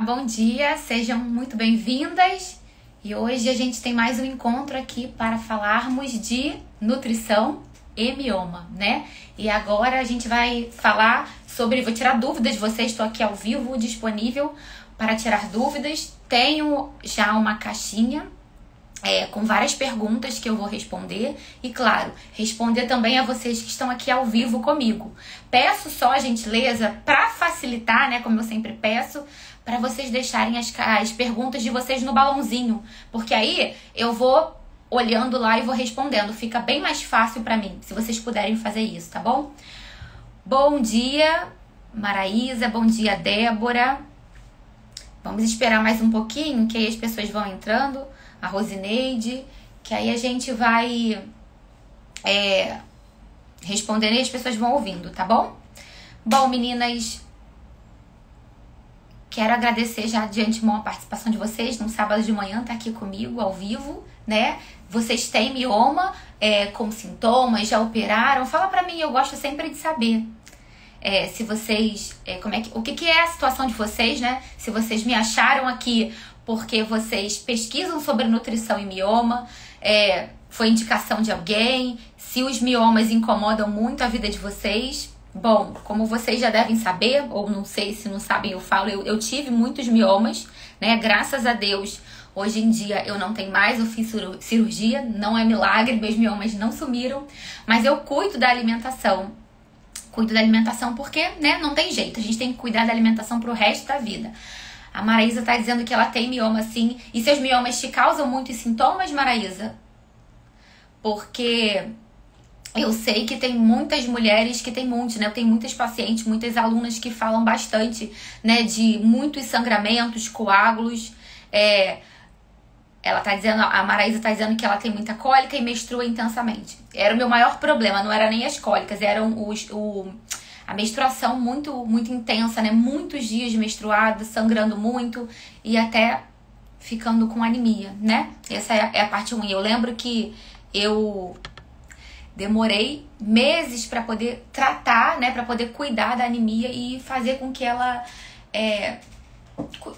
Bom dia, sejam muito bem-vindas. E hoje a gente tem mais um encontro aqui para falarmos de nutrição e mioma, né? E agora a gente vai falar sobre, vou tirar dúvidas de vocês, estou aqui ao vivo, disponível para tirar dúvidas. Tenho já uma caixinha com várias perguntas que eu vou responder e, claro, responder também a vocês que estão aqui ao vivo comigo. Peço só a gentileza, para facilitar, né, como eu sempre peço, para vocês deixarem as perguntas de vocês no balãozinho, porque aí eu vou olhando lá e vou respondendo. Fica bem mais fácil para mim, se vocês puderem fazer isso, tá bom? Bom dia, Maraísa, bom dia, Débora. Vamos esperar mais um pouquinho, que aí as pessoas vão entrando. A Rosineide, que aí a gente vai respondendo e as pessoas vão ouvindo, tá bom? Bom, meninas, quero agradecer já de antemão a participação de vocês no sábado de manhã, tá aqui comigo, ao vivo, né? Vocês têm mioma com sintomas, já operaram? Fala pra mim, eu gosto sempre de saber. Se vocês, o que é a situação de vocês, né? Se vocês me acharam aqui porque vocês pesquisam sobre nutrição e mioma, foi indicação de alguém, se os miomas incomodam muito a vida de vocês. Bom, como vocês já devem saber, ou não sei, se não sabem eu falo, eu tive muitos miomas, né? Graças a Deus, hoje em dia eu não tenho mais, eu fiz cirurgia, não é milagre, meus miomas não sumiram, mas eu cuido da alimentação. Cuido da alimentação porque, né, não tem jeito, a gente tem que cuidar da alimentação pro resto da vida. A Maraísa tá dizendo que ela tem mioma sim. E seus miomas te causam muitos sintomas, Maraísa? Porque eu sei que tem muitas mulheres que tem muitos, né? Eu tenho muitas pacientes, muitas alunas que falam bastante, né? De muitos sangramentos, coágulos. Ela tá dizendo, a Maraísa tá dizendo que ela tem muita cólica e menstrua intensamente. Era o meu maior problema, não era nem as cólicas, eram a menstruação muito, muito intensa, né? Muitos dias menstruada, sangrando muito e até ficando com anemia, né? Essa é a parte ruim. Eu lembro que eu demorei meses para poder tratar, né? Para poder cuidar da anemia e fazer com que ela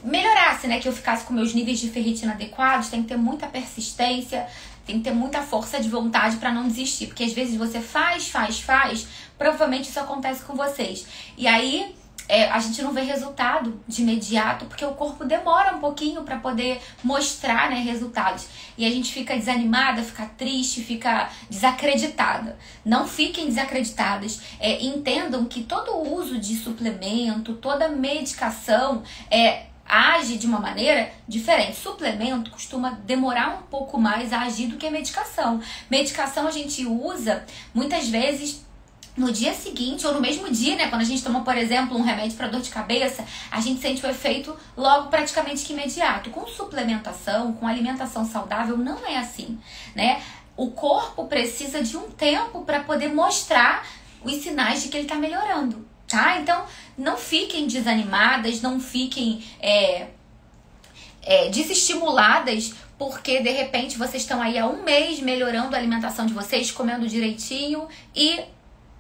melhorasse, né? Que eu ficasse com meus níveis de ferritina adequados. Tem que ter muita persistência, tem que ter muita força de vontade para não desistir. Porque às vezes você faz, provavelmente isso acontece com vocês. E aí a gente não vê resultado de imediato, porque o corpo demora um pouquinho para poder mostrar, né, resultados. E a gente fica desanimada, fica triste, fica desacreditada. Não fiquem desacreditadas. Entendam que todo o uso de suplemento, toda medicação age de uma maneira diferente. Suplemento costuma demorar um pouco mais a agir do que a medicação. Medicação a gente usa muitas vezes no dia seguinte ou no mesmo dia, né? Quando a gente toma, por exemplo, um remédio para dor de cabeça, a gente sente o efeito logo praticamente que imediato. Com suplementação, com alimentação saudável, não é assim, né? O corpo precisa de um tempo para poder mostrar os sinais de que ele está melhorando, tá? Então, não fiquem desanimadas, não fiquem desestimuladas, porque de repente vocês estão aí há um mês melhorando a alimentação de vocês, comendo direitinho e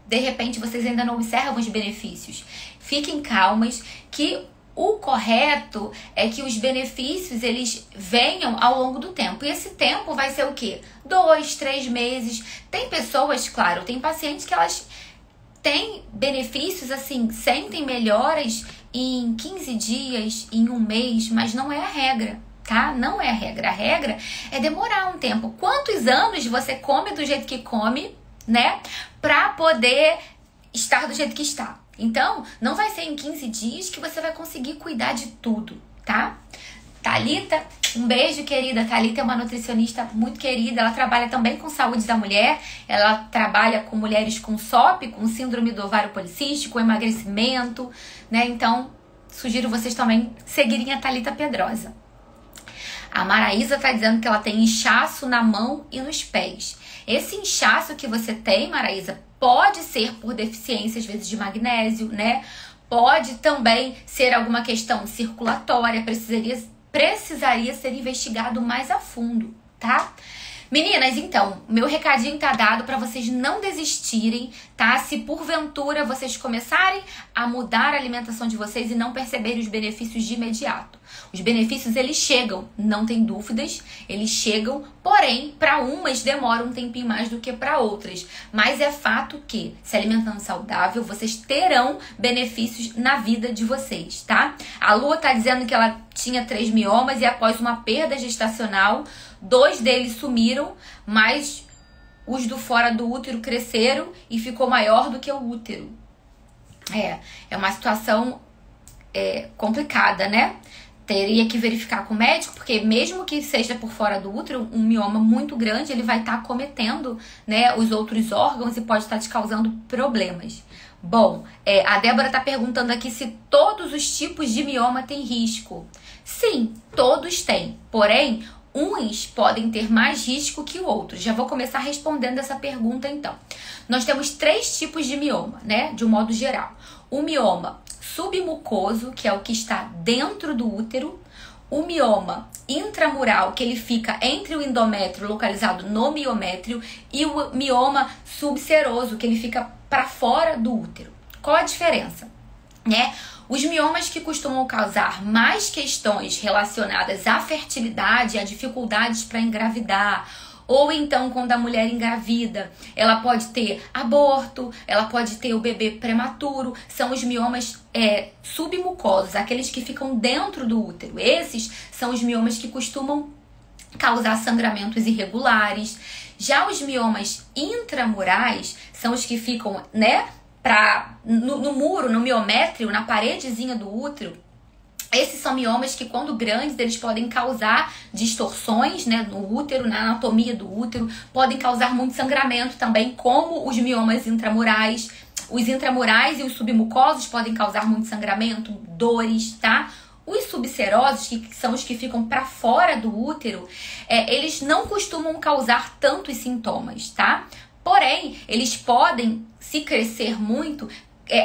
de repente vocês ainda não observam os benefícios. Fiquem calmas, que o correto é que os benefícios eles venham ao longo do tempo. E esse tempo vai ser o quê? 2, 3 meses. Tem pessoas, claro, tem pacientes que elas têm benefícios, assim, sentem melhoras em 15 dias, em um mês, mas não é a regra, tá? Não é a regra. A regra é demorar um tempo. Quantos anos você come do jeito que come, né? Pra poder estar do jeito que está. Então, não vai ser em 15 dias que você vai conseguir cuidar de tudo, tá? Thalita, um beijo, querida. Thalita é uma nutricionista muito querida. Ela trabalha também com saúde da mulher. Ela trabalha com mulheres com SOP, com síndrome do ovário policístico, emagrecimento, né? Então, sugiro vocês também seguirem a Thalita Pedrosa. A Maraísa tá dizendo que ela tem inchaço na mão e nos pés. Esse inchaço que você tem, Maraísa, pode ser por deficiência, às vezes, de magnésio, né? Pode também ser alguma questão circulatória, precisaria ser investigado mais a fundo, tá? Meninas, então, meu recadinho tá dado para vocês não desistirem, tá? Se porventura vocês começarem a mudar a alimentação de vocês e não perceberem os benefícios de imediato. Os benefícios, eles chegam, não tem dúvidas, eles chegam, porém, para umas demora um tempinho mais do que para outras. Mas é fato que, se alimentando saudável, vocês terão benefícios na vida de vocês, tá? A Lua tá dizendo que ela tinha 3 miomas e após uma perda gestacional, 2 deles sumiram, mas os do fora do útero cresceram e ficou maior do que o útero. É uma situação complicada, né? Teria que verificar com o médico, porque mesmo que seja por fora do útero, um mioma muito grande, ele vai estar acometendo, né, os outros órgãos e pode estar te causando problemas. Bom, a Débora está perguntando aqui se todos os tipos de mioma têm risco. Sim, todos têm. Porém, uns podem ter mais risco que outros. Já vou começar respondendo essa pergunta, então. Nós temos 3 tipos de mioma, né? De um modo geral. O mioma submucoso, que é o que está dentro do útero. O mioma intramural, que ele fica entre o endométrio, localizado no miométrio. E o mioma subseroso, que ele fica para fora do útero. Qual a diferença? Né? Os miomas que costumam causar mais questões relacionadas à fertilidade, a dificuldades para engravidar, ou então quando a mulher engravida, ela pode ter aborto, ela pode ter o bebê prematuro, são os miomas submucosos, aqueles que ficam dentro do útero. Esses são os miomas que costumam causar sangramentos irregulares. Já os miomas intramurais são os que ficam, né, no muro, no miométrio, na paredezinha do útero. Esses são miomas que, quando grandes, eles podem causar distorções, né, no útero, na anatomia do útero, podem causar muito sangramento também, como os miomas intramurais. Os intramurais e os submucosos podem causar muito sangramento, dores, tá? Os subserosos, que são os que ficam para fora do útero, eles não costumam causar tantos sintomas, tá? Porém, eles podem, se crescer muito,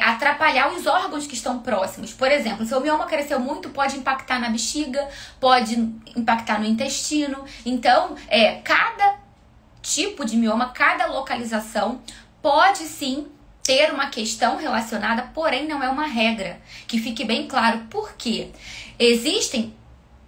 atrapalhar os órgãos que estão próximos. Por exemplo, se o mioma cresceu muito, pode impactar na bexiga, pode impactar no intestino. Então, cada tipo de mioma, cada localização pode sim ter uma questão relacionada, porém não é uma regra. Que fique bem claro por quê. Existem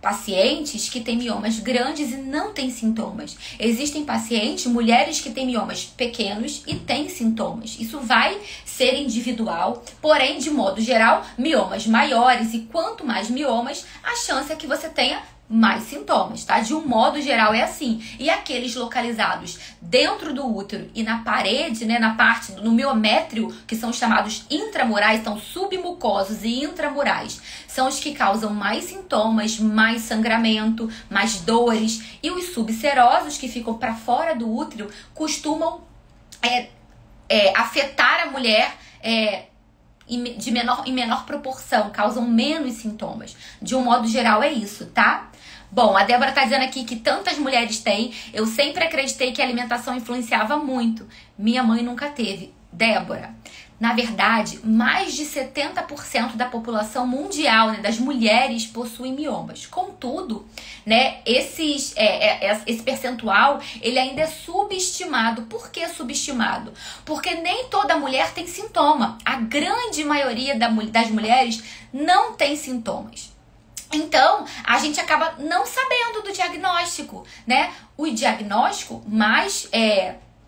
pacientes que têm miomas grandes e não têm sintomas. Existem pacientes, mulheres que têm miomas pequenos e têm sintomas. Isso vai ser individual, porém, de modo geral, miomas maiores, e quanto mais miomas, a chance é que você tenha mais sintomas, tá? De um modo geral é assim. E aqueles localizados dentro do útero e na parede, né, na parte no miométrio, que são chamados intramurais, então submucosos e intramurais, são os que causam mais sintomas, mais sangramento, mais dores. E os subserosos, que ficam para fora do útero, costumam afetar a mulher em menor proporção, causam menos sintomas. De um modo geral é isso, tá? Bom, a Débora tá dizendo aqui que tantas mulheres têm. Eu sempre acreditei que a alimentação influenciava muito. Minha mãe nunca teve. Débora, na verdade, mais de 70% da população mundial, né, das mulheres, possuem miomas. Contudo, né, esse percentual, ele ainda é subestimado. Por que subestimado? Porque nem toda mulher tem sintoma. A grande maioria das mulheres não tem sintomas. Então, a gente acaba não sabendo do diagnóstico, né? O diagnóstico mais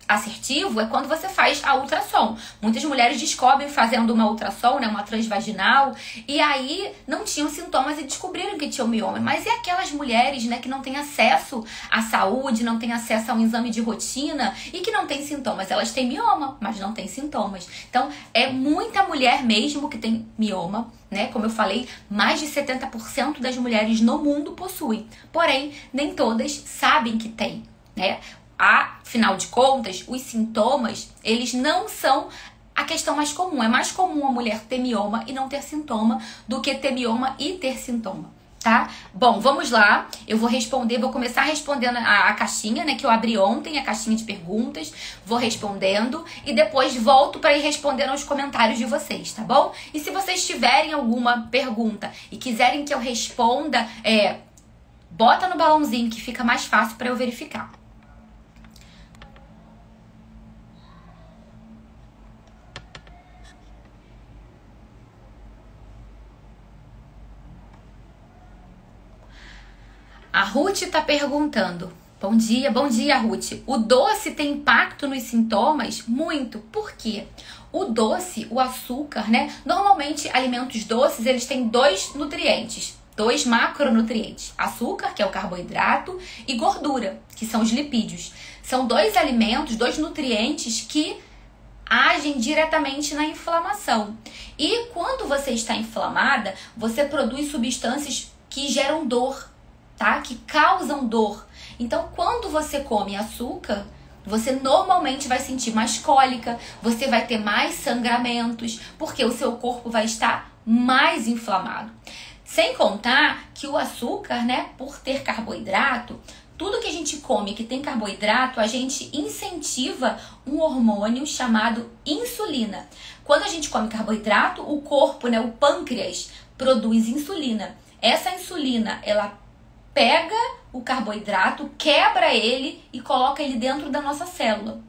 assertivo é quando você faz a ultrassom. Muitas mulheres descobrem fazendo uma ultrassom, né, uma transvaginal, e aí não tinham sintomas e descobriram que tinham mioma. Mas e aquelas mulheres, né, que não têm acesso à saúde, não têm acesso a um exame de rotina e que não têm sintomas? Elas têm mioma, mas não têm sintomas. Então, é muita mulher mesmo que tem mioma, né? Como eu falei, mais de 70% das mulheres no mundo possuem. Porém, nem todas sabem que tem, né? Afinal de contas, os sintomas, eles não são a questão mais comum. É mais comum a mulher ter mioma e não ter sintoma do que ter mioma e ter sintoma, tá? Bom, vamos lá. Eu vou começar respondendo a caixinha, né, que eu abri ontem, a caixinha de perguntas. Vou respondendo e depois volto para ir respondendo aos comentários de vocês, tá bom? E se vocês tiverem alguma pergunta e quiserem que eu responda, bota no balãozinho que fica mais fácil para eu verificar. A Ruth está perguntando. Bom dia, Ruth. O doce tem impacto nos sintomas? Muito. Por quê? O doce, o açúcar, né? Normalmente, alimentos doces, eles têm dois nutrientes, dois macronutrientes. Açúcar, que é o carboidrato, e gordura, que são os lipídios. São dois alimentos, dois nutrientes que agem diretamente na inflamação. E quando você está inflamada, você produz substâncias que geram dor, tá? Que causam dor. Então, quando você come açúcar, você normalmente vai sentir mais cólica, você vai ter mais sangramentos, porque o seu corpo vai estar mais inflamado. Sem contar que o açúcar, né, por ter carboidrato, tudo que a gente come que tem carboidrato, a gente incentiva um hormônio chamado insulina. Quando a gente come carboidrato, o corpo, né, o pâncreas, produz insulina. Essa insulina, ela pega o carboidrato, quebra ele e coloca ele dentro da nossa célula.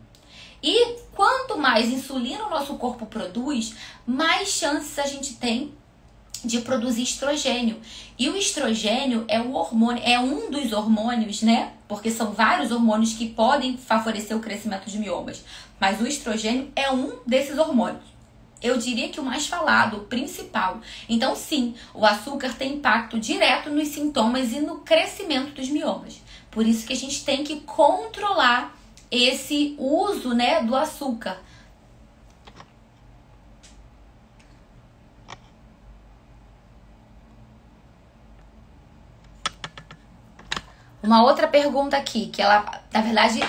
E quanto mais insulina o nosso corpo produz, mais chances a gente tem de produzir estrogênio. E o estrogênio é o hormônio, é um dos hormônios, né? Porque são vários hormônios que podem favorecer o crescimento de miomas. Mas o estrogênio é um desses hormônios. Eu diria que o mais falado, o principal. Então, sim, o açúcar tem impacto direto nos sintomas e no crescimento dos miomas. Por isso que a gente tem que controlar esse uso, né, do açúcar. Uma outra pergunta aqui, que ela, na verdade,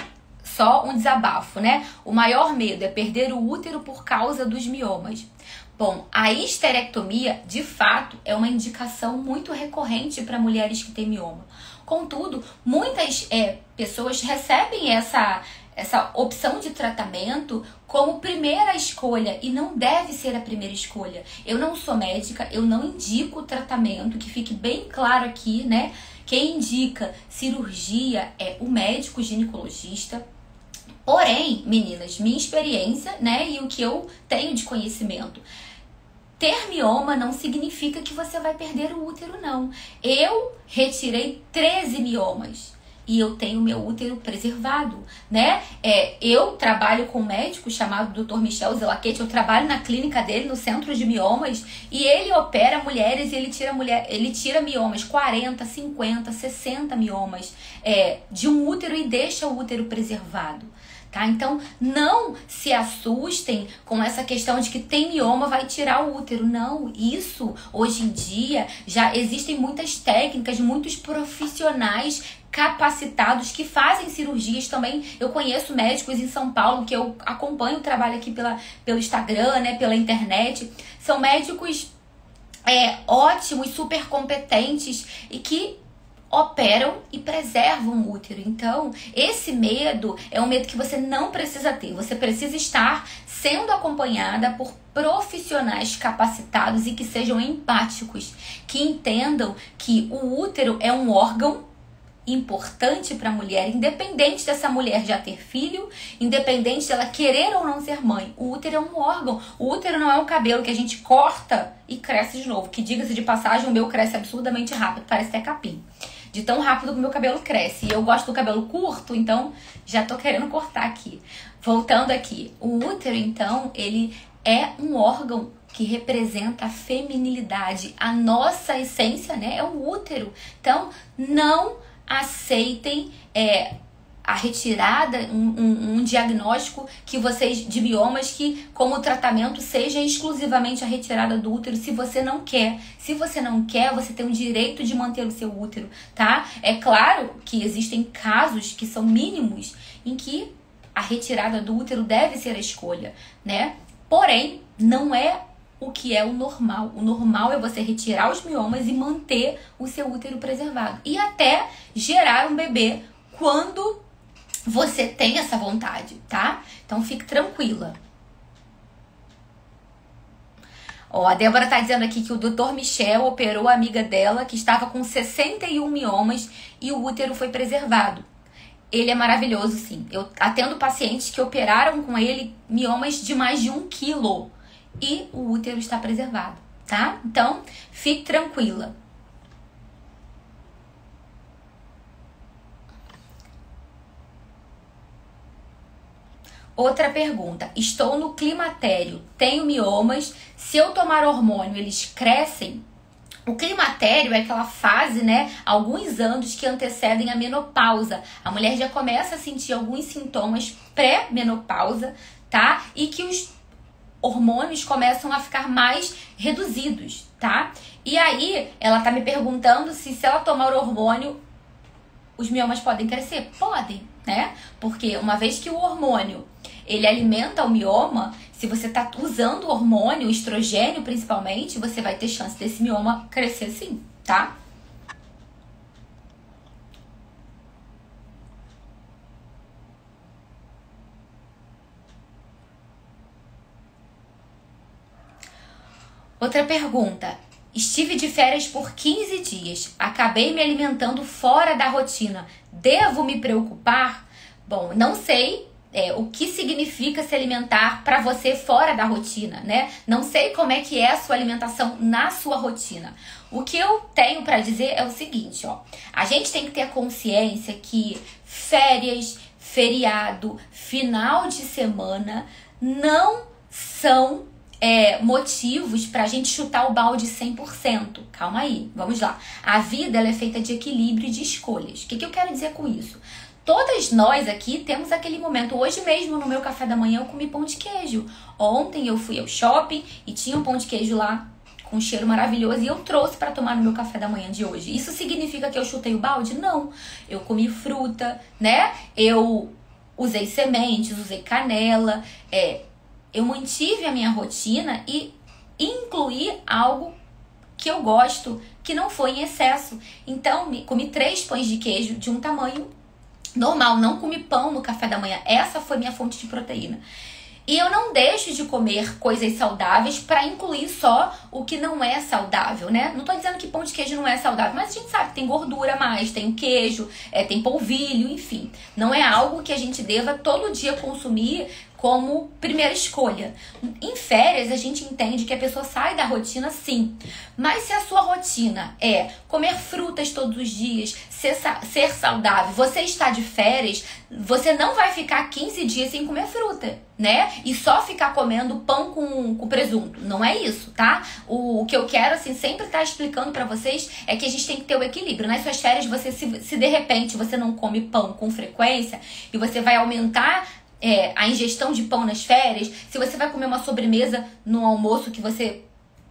só um desabafo, né? O maior medo é perder o útero por causa dos miomas. Bom, a histerectomia, de fato, é uma indicação muito recorrente para mulheres que têm mioma. Contudo, muitas pessoas recebem essa opção de tratamento como primeira escolha e não deve ser a primeira escolha. Eu não sou médica, eu não indico o tratamento, que fique bem claro aqui, né? Quem indica cirurgia é o médico ginecologista. Porém, meninas, minha experiência, né, e o que eu tenho de conhecimento, ter mioma não significa que você vai perder o útero, não. Eu retirei 13 miomas e eu tenho meu útero preservado, né? Eu trabalho com um médico chamado Dr. Michel Zelaquete, eu trabalho na clínica dele, no centro de miomas, e ele opera mulheres e ele tira miomas, 40, 50, 60 miomas de um útero e deixa o útero preservado. Tá? Então, não se assustem com essa questão de que tem mioma, vai tirar o útero. Não, isso, hoje em dia, já existem muitas técnicas, muitos profissionais capacitados que fazem cirurgias também. Eu conheço médicos em São Paulo, que eu acompanho o trabalho aqui pelo Instagram, né, pela internet. São médicos ótimos, super competentes e que operam e preservam o útero. Então, esse medo é um medo que você não precisa ter. Você precisa estar sendo acompanhada por profissionais capacitados e que sejam empáticos, que entendam que o útero é um órgão importante para a mulher, independente dessa mulher já ter filho, independente dela querer ou não ser mãe. O útero é um órgão. O útero não é um cabelo que a gente corta e cresce de novo. Que, diga-se de passagem, o meu cresce absurdamente rápido, parece até capim. De tão rápido que o meu cabelo cresce. E eu gosto do cabelo curto, então já tô querendo cortar aqui. Voltando aqui. O útero, então, ele é um órgão que representa a feminilidade. A nossa essência, né, é o útero. Então, não aceitem a retirada, um diagnóstico que vocês de miomas que como tratamento seja exclusivamente a retirada do útero, se você não quer. Se você não quer, você tem o direito de manter o seu útero, tá? É claro que existem casos que são mínimos em que a retirada do útero deve ser a escolha, né? Porém, não é o que é o normal. O normal é você retirar os miomas e manter o seu útero preservado. E até gerar um bebê quando você tem essa vontade, tá? Então fique tranquila. Ó, a Débora tá dizendo aqui que o Dr. Michel operou a amiga dela que estava com 61 miomas e o útero foi preservado. Ele é maravilhoso, sim. Eu atendo pacientes que operaram com ele miomas de mais de 1 quilo. E o útero está preservado, tá? Então, fique tranquila. Outra pergunta. Estou no climatério, tenho miomas. Se eu tomar hormônio, eles crescem? O climatério é aquela fase, né, alguns anos que antecedem a menopausa. A mulher já começa a sentir alguns sintomas pré-menopausa, tá? E que os hormônios começam a ficar mais reduzidos, tá? E aí, ela tá me perguntando se ela tomar hormônio, os miomas podem crescer? Podem, né? Porque uma vez que o hormônio, ele alimenta o mioma, se você tá usando o hormônio, o estrogênio principalmente, você vai ter chance desse mioma crescer sim, tá? Outra pergunta. Estive de férias por 15 dias. Acabei me alimentando fora da rotina. Devo me preocupar? Bom, não sei o que significa se alimentar para você fora da rotina, né? Não sei como é que é a sua alimentação na sua rotina. O que eu tenho para dizer é o seguinte, ó. A gente tem que ter consciência que férias, feriado, final de semana não são motivos pra gente chutar o balde 100%. Calma aí, vamos lá. A vida ela é feita de equilíbrio e de escolhas. O que eu quero dizer com isso? Todas nós aqui temos aquele momento. Hoje mesmo, no meu café da manhã, eu comi pão de queijo. Ontem eu fui ao shopping e tinha um pão de queijo lá com um cheiro maravilhoso e eu trouxe para tomar no meu café da manhã de hoje. Isso significa que eu chutei o balde? Não. Eu comi fruta, né? Eu usei sementes, usei canela, eu mantive a minha rotina e incluí algo que eu gosto, que não foi em excesso. Então, comi 3 pães de queijo de um tamanho normal, não comi pão no café da manhã. Essa foi minha fonte de proteína. E eu não deixo de comer coisas saudáveis para incluir só o que não é saudável, né? Não tô dizendo que pão de queijo não é saudável, mas a gente sabe que tem gordura a mais, tem queijo, tem polvilho, enfim. Não é algo que a gente deva todo dia consumir como primeira escolha. Em férias, a gente entende que a pessoa sai da rotina, sim. Mas se a sua rotina é comer frutas todos os dias, ser saudável, você está de férias, você não vai ficar 15 dias sem comer fruta, né? E só ficar comendo pão com presunto. Não é isso, tá? O que eu quero, assim, sempre estar explicando pra vocês é que a gente tem que ter o equilíbrio. Nas suas férias, você se de repente você não come pão com frequência e você vai aumentar a ingestão de pão nas férias, se você vai comer uma sobremesa no almoço que você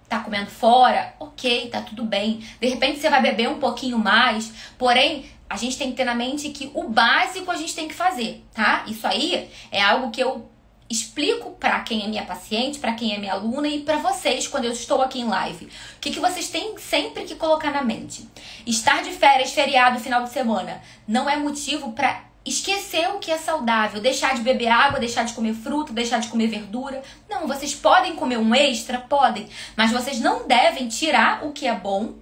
tá comendo fora, ok, tá tudo bem. De repente você vai beber um pouquinho mais, porém, a gente tem que ter na mente que o básico a gente tem que fazer, tá? Isso aí é algo que eu explico pra quem é minha paciente, pra quem é minha aluna e pra vocês quando eu estou aqui em live. O que vocês têm sempre que colocar na mente? Estar de férias, feriado, final de semana, não é motivo pra esquecer o que é saudável, deixar de beber água, deixar de comer fruta, deixar de comer verdura. Não, vocês podem comer um extra, podem, mas vocês não devem tirar o que é bom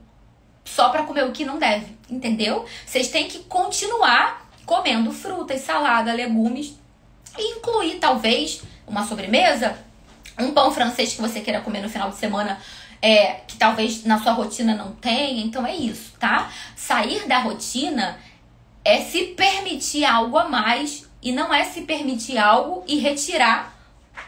só para comer o que não deve, entendeu? Vocês têm que continuar comendo frutas, salada, legumes e incluir talvez uma sobremesa, um pão francês que você queira comer no final de semana, que talvez na sua rotina não tenha. Então é isso, tá? Sair da rotina é se permitir algo a mais e não é se permitir algo e retirar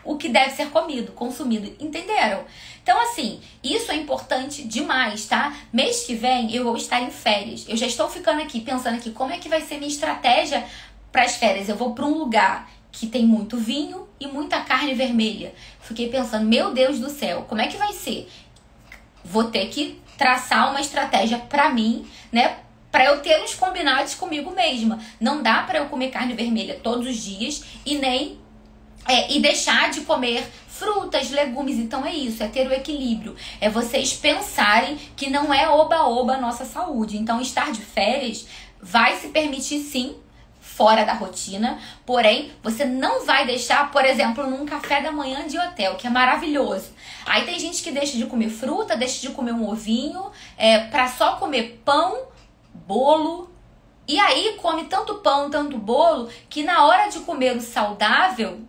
o que deve ser comido, consumido. Entenderam? Então, assim, isso é importante demais, tá? Mês que vem eu vou estar em férias. Eu já estou ficando aqui, pensando aqui, como é que vai ser minha estratégia para as férias? Eu vou para um lugar que tem muito vinho e muita carne vermelha. Fiquei pensando, meu Deus do céu, como é que vai ser? Vou ter que traçar uma estratégia para mim, né? Para eu ter uns combinados comigo mesma. Não dá para eu comer carne vermelha todos os dias e nem e deixar de comer frutas, legumes. Então é isso, é ter o equilíbrio. É vocês pensarem que não é oba-oba a nossa saúde. Então estar de férias vai se permitir sim, fora da rotina, porém você não vai deixar, por exemplo, num café da manhã de hotel, que é maravilhoso. Aí tem gente que deixa de comer fruta, deixa de comer um ovinho, para só comer pão, bolo, e aí come tanto pão, tanto bolo, que na hora de comer o saudável,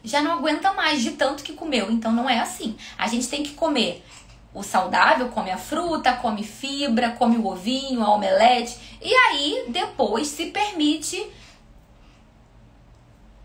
já não aguenta mais de tanto que comeu. Então não é assim. A gente tem que comer o saudável, come a fruta, come fibra, come o ovinho, a omelete, e aí depois se permite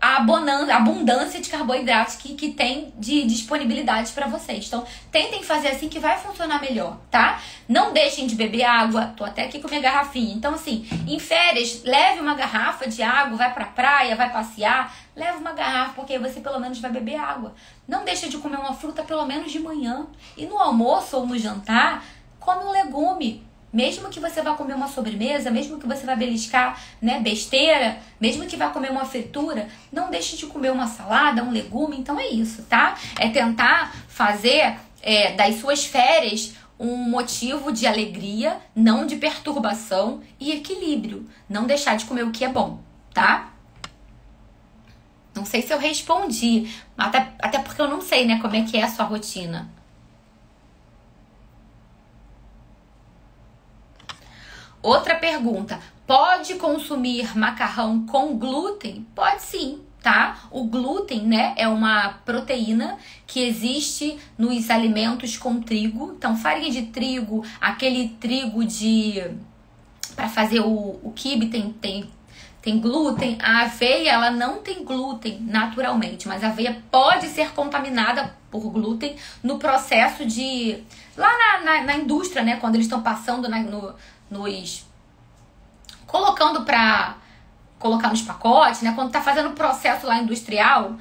a abundância de carboidratos que tem de disponibilidade para vocês. Então, tentem fazer assim que vai funcionar melhor, tá? Não deixem de beber água. Tô até aqui com minha garrafinha. Então, assim, em férias, leve uma garrafa de água, vai pra praia, vai passear, leva uma garrafa, porque aí você pelo menos vai beber água. Não deixa de comer uma fruta pelo menos de manhã. E no almoço ou no jantar, come um legume. Mesmo que você vá comer uma sobremesa, mesmo que você vá beliscar, né, besteira, mesmo que vá comer uma fritura, não deixe de comer uma salada, um legume. Então é isso, tá? É tentar fazer das suas férias um motivo de alegria, não de perturbação e equilíbrio. Não deixar de comer o que é bom, tá? Não sei se eu respondi, até porque eu não sei, né, como é que é a sua rotina. Outra pergunta, pode consumir macarrão com glúten? Pode sim, tá? O glúten, né, é uma proteína que existe nos alimentos com trigo. Então, farinha de trigo, aquele trigo para fazer o quibe tem glúten. A aveia, ela não tem glúten naturalmente, mas a aveia pode ser contaminada por glúten no processo de... Lá na indústria, né, quando eles estão passando colocando para colocar nos pacotes, né? Quando tá fazendo o processo lá industrial,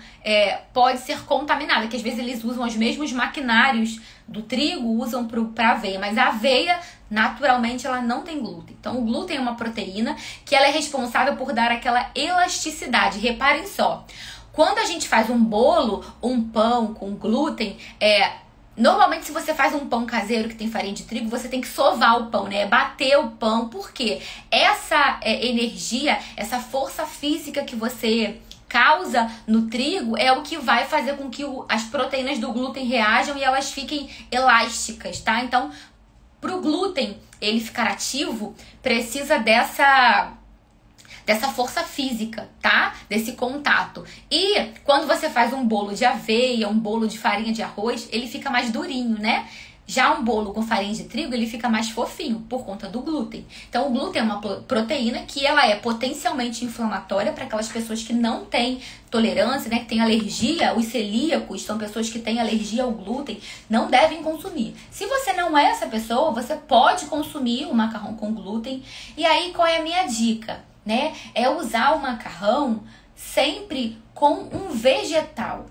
pode ser contaminada, que às vezes eles usam os mesmos maquinários do trigo, usam para aveia, mas a aveia, naturalmente, ela não tem glúten. Então, o glúten é uma proteína que ela é responsável por dar aquela elasticidade. Reparem só, quando a gente faz um bolo, um pão com glúten, normalmente, se você faz um pão caseiro que tem farinha de trigo, você tem que sovar o pão, né? Bater o pão, porque essa energia, essa força física que você causa no trigo é o que vai fazer com que as proteínas do glúten reajam e elas fiquem elásticas, tá? Então, pro glúten ele ficar ativo, precisa dessa força física, tá? Desse contato. E quando você faz um bolo de aveia, um bolo de farinha de arroz, ele fica mais durinho, né? Já um bolo com farinha de trigo, ele fica mais fofinho por conta do glúten. Então, o glúten é uma proteína que ela é potencialmente inflamatória para aquelas pessoas que não têm tolerância, né? Que têm alergia, os celíacos, são pessoas que têm alergia ao glúten, não devem consumir. Se você não é essa pessoa, você pode consumir o macarrão com glúten. E aí, qual é a minha dica? Né? É usar o macarrão sempre com um vegetal.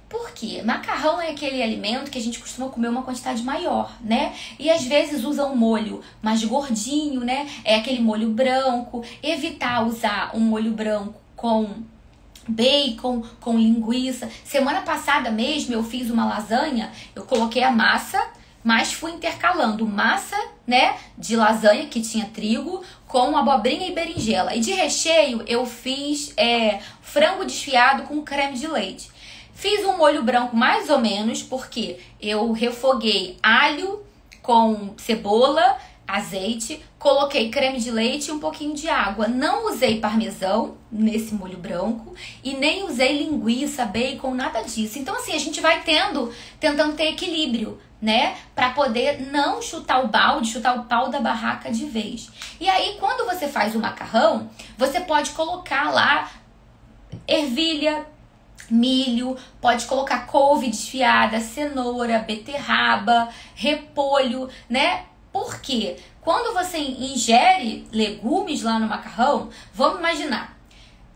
Por quê? Macarrão é aquele alimento que a gente costuma comer uma quantidade maior, né? E às vezes usa um molho mais gordinho, né? É aquele molho branco. Evitar usar um molho branco com bacon, com linguiça. Semana passada mesmo eu fiz uma lasanha, eu coloquei a massa, mas fui intercalando massa, né, de lasanha que tinha trigo com abobrinha e berinjela. E de recheio eu fiz frango desfiado com creme de leite. Fiz um molho branco mais ou menos, porque eu refoguei alho com cebola, azeite, coloquei creme de leite e um pouquinho de água. Não usei parmesão nesse molho branco e nem usei linguiça, bacon, nada disso. Então assim, a gente vai tentando ter equilíbrio, né? Pra poder não chutar o balde, chutar o pau da barraca de vez. E aí, quando você faz o macarrão, você pode colocar lá ervilha, milho, pode colocar couve desfiada, cenoura, beterraba, repolho, né? Por quê? Quando você ingere legumes lá no macarrão, vamos imaginar,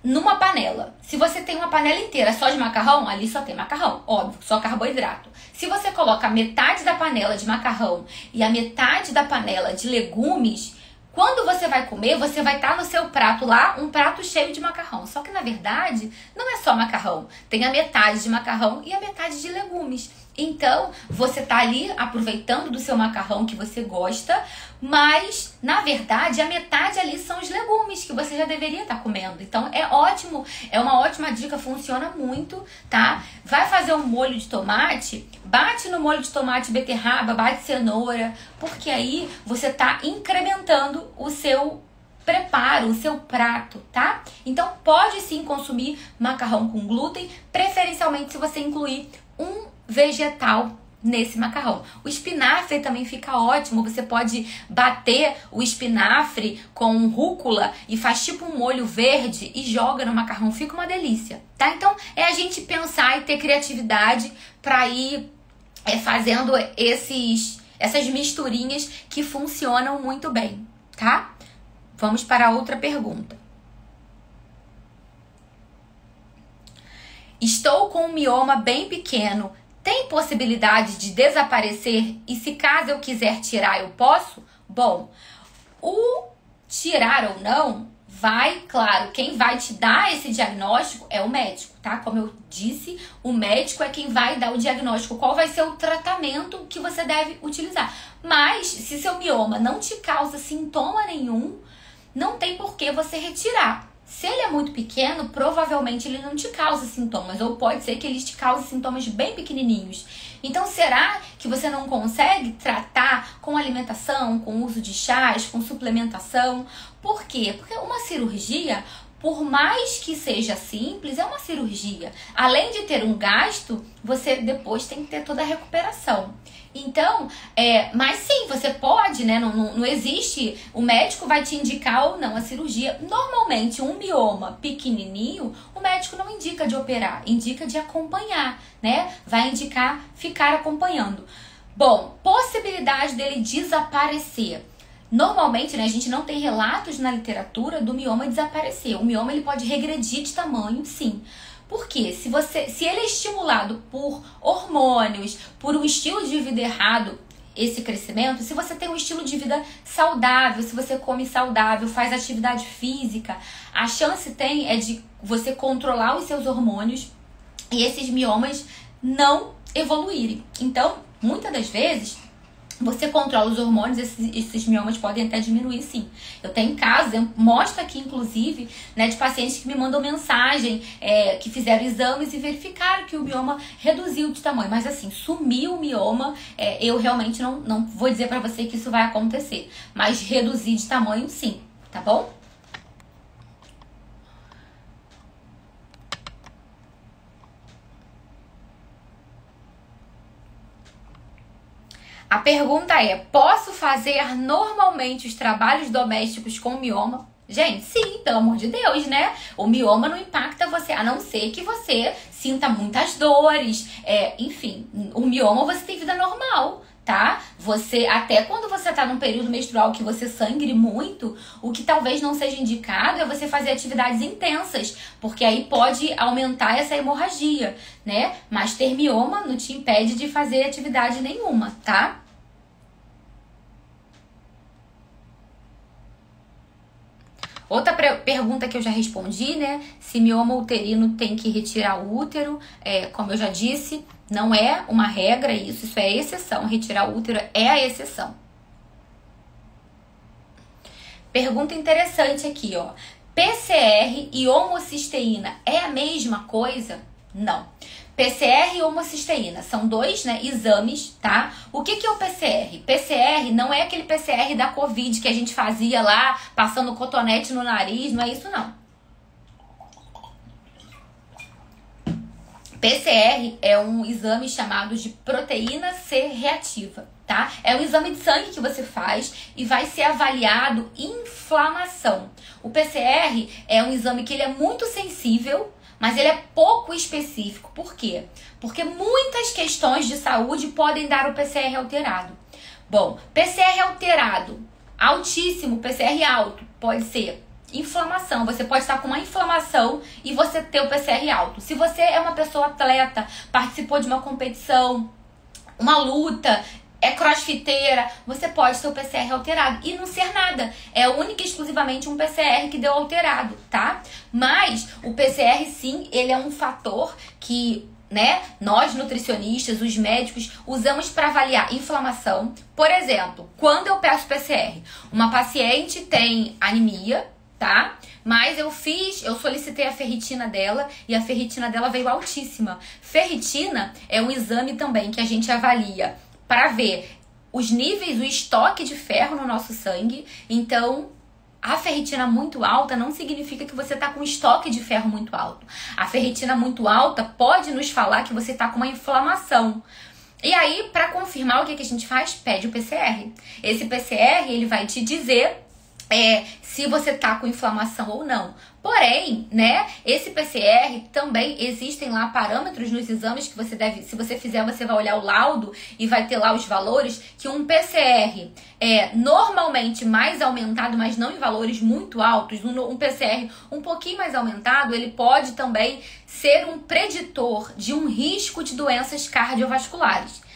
numa panela. Se você tem uma panela inteira só de macarrão, ali só tem macarrão, óbvio, só carboidrato. Se você coloca metade da panela de macarrão e a metade da panela de legumes, quando você vai comer, você vai estar no seu prato lá, um prato cheio de macarrão. Só que, na verdade, não é só macarrão. Tem a metade de macarrão e a metade de legumes. Então, você tá ali aproveitando do seu macarrão que você gosta, mas, na verdade, a metade ali são os legumes que você já deveria estar comendo. Então, é ótimo, é uma ótima dica, funciona muito, tá? Vai fazer um molho de tomate, bate no molho de tomate beterraba, bate cenoura, porque aí você tá incrementando o seu preparo, o seu prato, tá? Então, pode sim consumir macarrão com glúten, preferencialmente se você incluir um vegetal nesse macarrão. O espinafre também fica ótimo. Você pode bater o espinafre com rúcula e faz tipo um molho verde e joga no macarrão. Fica uma delícia, tá? Então é a gente pensar e ter criatividade para ir fazendo essas misturinhas que funcionam muito bem, tá? Vamos para outra pergunta. Estou com um mioma bem pequeno. Tem possibilidade de desaparecer? E se caso eu quiser tirar, eu posso? Bom, o tirar ou não vai, claro, quem vai te dar esse diagnóstico é o médico, tá? Como eu disse, o médico é quem vai dar o diagnóstico, qual vai ser o tratamento que você deve utilizar. Mas, se seu mioma não te causa sintoma nenhum, não tem por que você retirar. Se ele é muito pequeno, provavelmente ele não te causa sintomas, ou pode ser que ele te cause sintomas bem pequenininhos. Então, será que você não consegue tratar com alimentação, com uso de chás, com suplementação? Por quê? Porque uma cirurgia, por mais que seja simples, é uma cirurgia. Além de ter um gasto, você depois tem que ter toda a recuperação. Então, mas sim, você pode, né? Não existe, o médico vai te indicar ou não a cirurgia. Normalmente, um mioma pequenininho, o médico não indica de operar, indica de acompanhar, né? Vai indicar ficar acompanhando. Bom, possibilidade dele desaparecer. Normalmente, né, a gente não tem relatos na literatura do mioma desaparecer. O mioma ele pode regredir de tamanho, sim. Por quê? Se ele é estimulado por hormônios, por um estilo de vida errado, esse crescimento, se você tem um estilo de vida saudável, se você come saudável, faz atividade física, a chance é de você controlar os seus hormônios e esses miomas não evoluírem. Então, muitas das vezes, você controla os hormônios, esses miomas podem até diminuir, sim. Eu tenho casos, eu mostro aqui, inclusive, né, de pacientes que me mandam mensagem, que fizeram exames e verificaram que o mioma reduziu de tamanho. Mas assim, sumiu o mioma, eu realmente não vou dizer pra você que isso vai acontecer. Mas reduzir de tamanho, sim, tá bom? A pergunta é, posso fazer normalmente os trabalhos domésticos com mioma? Gente, sim, pelo amor de Deus, né? O mioma não impacta você, a não ser que você sinta muitas dores. Enfim, o mioma você tem vida normal, tá? Até quando você tá num período menstrual que você sangre muito, o que talvez não seja indicado é você fazer atividades intensas, porque aí pode aumentar essa hemorragia, né? Mas ter mioma não te impede de fazer atividade nenhuma, tá? Outra pergunta que eu já respondi, né? Se mioma uterino tem que retirar o útero, como eu já disse, não é uma regra isso é exceção. Retirar o útero é a exceção. Pergunta interessante aqui, ó. PCR e homocisteína é a mesma coisa? Não. PCR e homocisteína são dois, né, exames, tá? O que é o PCR? PCR não é aquele PCR da Covid que a gente fazia lá, passando cotonete no nariz, não é isso não. PCR é um exame chamado de proteína C reativa, tá? É um exame de sangue que você faz e vai ser avaliado inflamação. O PCR é um exame que ele é muito sensível, mas ele é pouco específico. Por quê? Porque muitas questões de saúde podem dar o PCR alterado. Bom, PCR alterado, altíssimo, PCR alto, pode ser inflamação. Você pode estar com uma inflamação e você ter o PCR alto. Se você é uma pessoa atleta, participou de uma competição, uma luta, é crossfiteira, você pode ter o PCR alterado e não ser nada. É única e exclusivamente um PCR que deu alterado, tá? Mas o PCR, sim, ele é um fator que, né, nós nutricionistas, os médicos, usamos para avaliar inflamação. Por exemplo, quando eu peço PCR, uma paciente tem anemia, tá? Mas eu solicitei a ferritina dela e a ferritina dela veio altíssima. Ferritina é um exame também que a gente avalia para ver os níveis, o estoque de ferro no nosso sangue. Então, a ferritina muito alta não significa que você está com estoque de ferro muito alto. A ferritina muito alta pode nos falar que você está com uma inflamação. E aí, para confirmar, o que a gente faz? Pede o PCR. Esse PCR, ele vai te dizer se você tá com inflamação ou não. Porém, né, esse PCR também existem lá parâmetros nos exames que você deve, se você fizer, você vai olhar o laudo e vai ter lá os valores, que um PCR é normalmente mais aumentado, mas não em valores muito altos, um PCR um pouquinho mais aumentado, ele pode também ser um preditor de um risco de doenças cardiovasculares.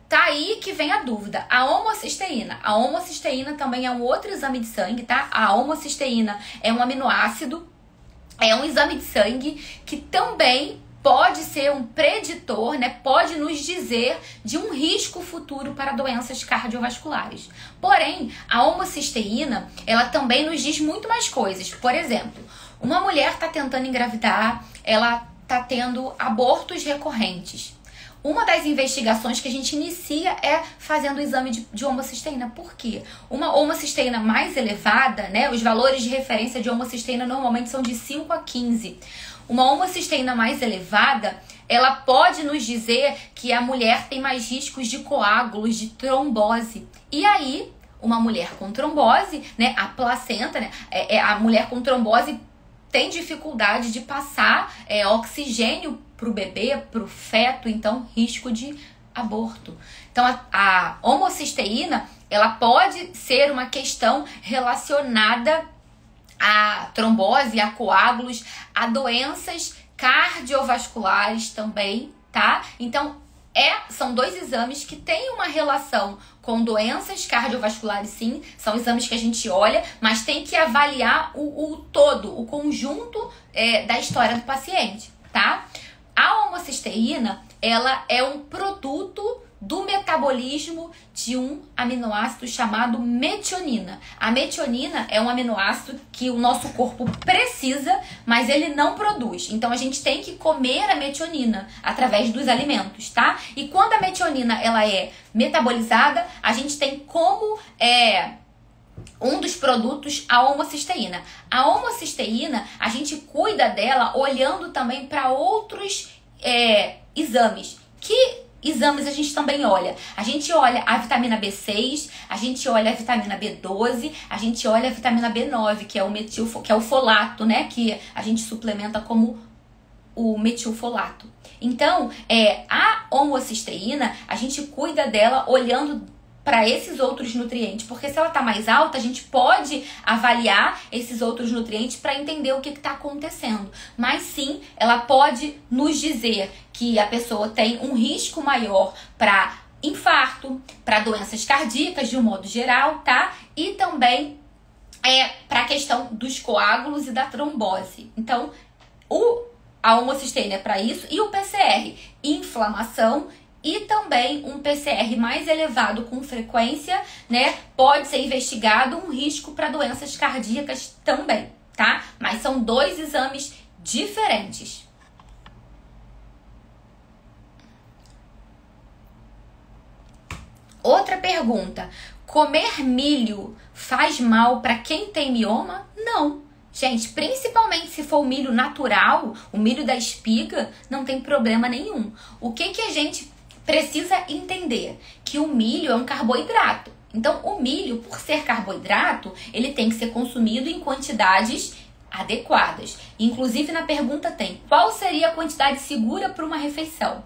Tá aí que vem a dúvida. A homocisteína. A homocisteína também é um outro exame de sangue, tá? A homocisteína é um aminoácido, é um exame de sangue que também pode ser um preditor, né? Pode nos dizer de um risco futuro para doenças cardiovasculares. Porém, a homocisteína, ela também nos diz muito mais coisas. Por exemplo, uma mulher está tentando engravidar, ela está tendo abortos recorrentes. Uma das investigações que a gente inicia é fazendo o exame de homocisteína. Por quê? Uma homocisteína mais elevada, né? Os valores de referência de homocisteína normalmente são de 5 a 15. Uma homocisteína mais elevada, ela pode nos dizer que a mulher tem mais riscos de coágulos, de trombose. E aí, uma mulher com trombose, né? A placenta, né? A mulher com trombose tem dificuldade de passar oxigênio para o bebê, para o feto, então risco de aborto. Então a homocisteína, ela pode ser uma questão relacionada a trombose, a coágulos, a doenças cardiovasculares também, tá? Então são dois exames que têm uma relação com doenças cardiovasculares, sim. São exames que a gente olha, mas tem que avaliar o todo, o conjunto da história do paciente, tá? A homocisteína, ela é um produto do metabolismo de um aminoácido chamado metionina. A metionina é um aminoácido que o nosso corpo precisa, mas ele não produz. Então a gente tem que comer a metionina através dos alimentos, tá? E quando a metionina ela é metabolizada, a gente tem como um dos produtos a homocisteína. A homocisteína, a gente cuida dela olhando também para outros exames. Que exames a gente também olha? A gente olha a vitamina B6, a gente olha a vitamina B12, a gente olha a vitamina B9, que é o folato, né? Que a gente suplementa como o metilfolato. Então, a homocisteína, a gente cuida dela olhando para esses outros nutrientes, porque se ela está mais alta, a gente pode avaliar esses outros nutrientes para entender o que está acontecendo. Mas sim, ela pode nos dizer que a pessoa tem um risco maior para infarto, para doenças cardíacas de um modo geral, tá? E também para a questão dos coágulos e da trombose. Então, a homocisteína é para isso, e o PCR, inflamação. E também um PCR mais elevado com frequência, né? Pode ser investigado um risco para doenças cardíacas também, tá? Mas são dois exames diferentes. Outra pergunta: comer milho faz mal para quem tem mioma? Não. Gente, principalmente se for o milho natural, o milho da espiga, não tem problema nenhum. O que a gente precisa entender? Que o milho é um carboidrato. Então, o milho, por ser carboidrato, ele tem que ser consumido em quantidades adequadas. Inclusive, na pergunta tem: qual seria a quantidade segura para uma refeição?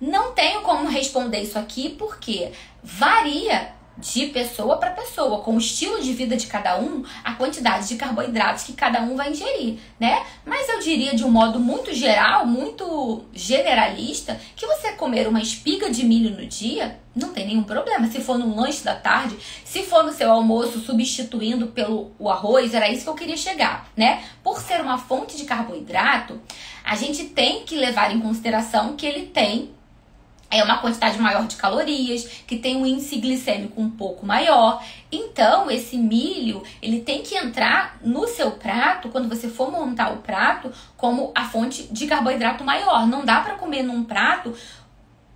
Não tenho como responder isso aqui, porque varia de pessoa para pessoa, com o estilo de vida de cada um, a quantidade de carboidratos que cada um vai ingerir, né? Mas eu diria de um modo muito geral, muito generalista, que você comer uma espiga de milho no dia não tem nenhum problema. Se for no lanche da tarde, se for no seu almoço substituindo pelo arroz, era isso que eu queria chegar, né? Por ser uma fonte de carboidrato, a gente tem que levar em consideração que ele tem uma quantidade maior de calorias, que tem um índice glicêmico um pouco maior. Então, esse milho, ele tem que entrar no seu prato, quando você for montar o prato, como a fonte de carboidrato maior. Não dá para comer num prato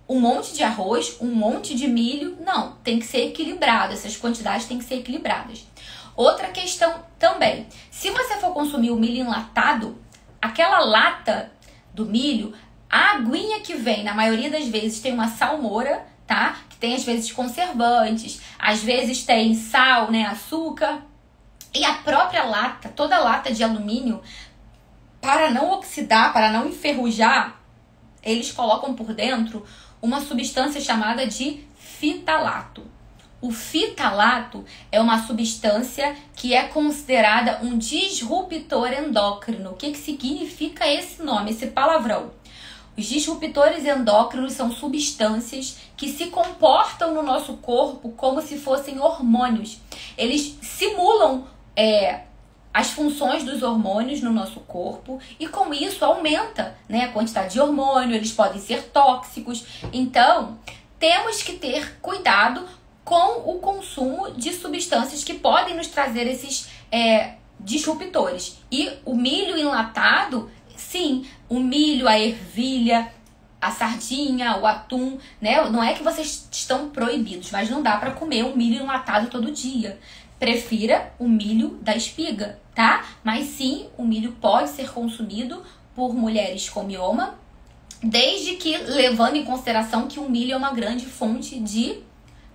um monte de arroz, um monte de milho. Não, tem que ser equilibrado. Essas quantidades têm que ser equilibradas. Outra questão também: se você for consumir o milho enlatado, aquela lata do milho, A aguinha que vem, na maioria das vezes, tem uma salmoura, tá? Que tem, às vezes, conservantes, às vezes tem sal, né? Açúcar. E a própria lata, toda lata de alumínio, para não oxidar, para não enferrujar, eles colocam por dentro uma substância chamada de fitalato. O fitalato é uma substância que é considerada um disruptor endócrino. O que significa esse nome, esse palavrão? Os disruptores endócrinos são substâncias que se comportam no nosso corpo como se fossem hormônios. Eles simulam as funções dos hormônios no nosso corpo e com isso aumenta, né, a quantidade de hormônio, eles podem ser tóxicos. Então, temos que ter cuidado com o consumo de substâncias que podem nos trazer esses disruptores. E o milho enlatado, sim, o milho, a ervilha, a sardinha, o atum, né? Não é que vocês estão proibidos, mas não dá para comer um milho enlatado todo dia. Prefira o milho da espiga, tá? Mas sim, o milho pode ser consumido por mulheres com mioma, desde que levando em consideração que o milho é uma grande fonte de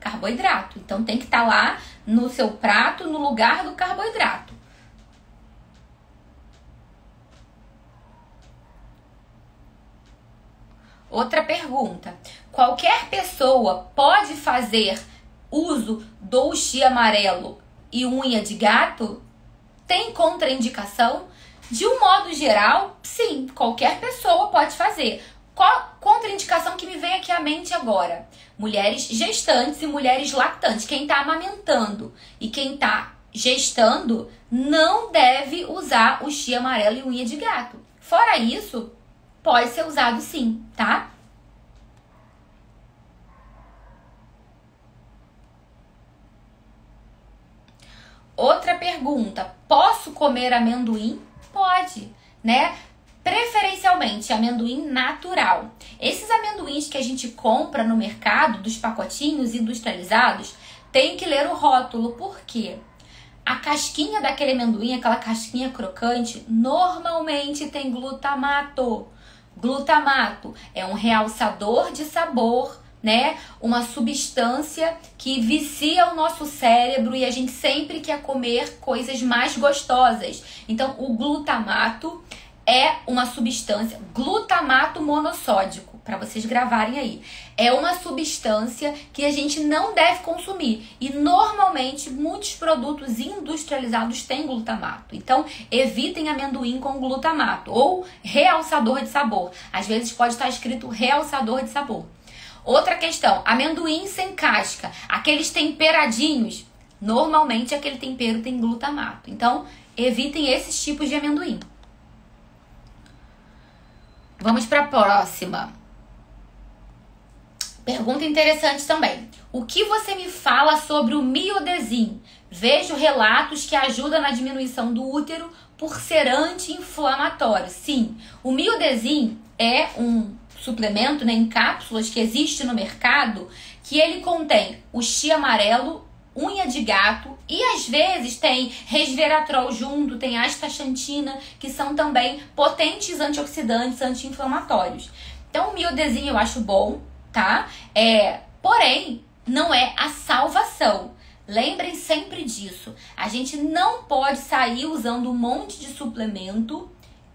carboidrato. Então tem que estar lá no seu prato, no lugar do carboidrato. Outra pergunta. Qualquer pessoa pode fazer uso do uxi amarelo e unha de gato? Tem contraindicação? De um modo geral, sim, qualquer pessoa pode fazer. Qual contraindicação que me vem aqui à mente agora? Mulheres gestantes e mulheres lactantes. Quem está amamentando e quem está gestando não deve usar o uxi amarelo e unha de gato. Fora isso, pode ser usado sim, tá? Outra pergunta, posso comer amendoim? Pode, né? Preferencialmente amendoim natural. Esses amendoins que a gente compra no mercado, dos pacotinhos industrializados, tem que ler o rótulo. Por quê? A casquinha daquele amendoim, aquela casquinha crocante, normalmente tem glutamato. Glutamato é um realçador de sabor, né? Uma substância que vicia o nosso cérebro e a gente sempre quer comer coisas mais gostosas. Então, o glutamato é uma substância, glutamato monossódico, para vocês gravarem aí. É uma substância que a gente não deve consumir. E normalmente muitos produtos industrializados têm glutamato. Então, evitem amendoim com glutamato ou realçador de sabor. Às vezes pode estar escrito realçador de sabor. Outra questão, amendoim sem casca, aqueles temperadinhos, normalmente aquele tempero tem glutamato. Então, evitem esses tipos de amendoim. Vamos para a próxima. Pergunta interessante também. O que você me fala sobre o miodesin? Vejo relatos que ajudam na diminuição do útero por ser anti-inflamatório. Sim, o miodesin é um suplemento, né, em cápsulas que existe no mercado, que ele contém o uxi amarelo, unha de gato e às vezes tem resveratrol junto, tem astaxantina, que são também potentes antioxidantes, anti-inflamatórios. Então o miodesin eu acho bom, tá? Porém, não é a salvação. Lembrem sempre disso. A gente não pode sair usando um monte de suplemento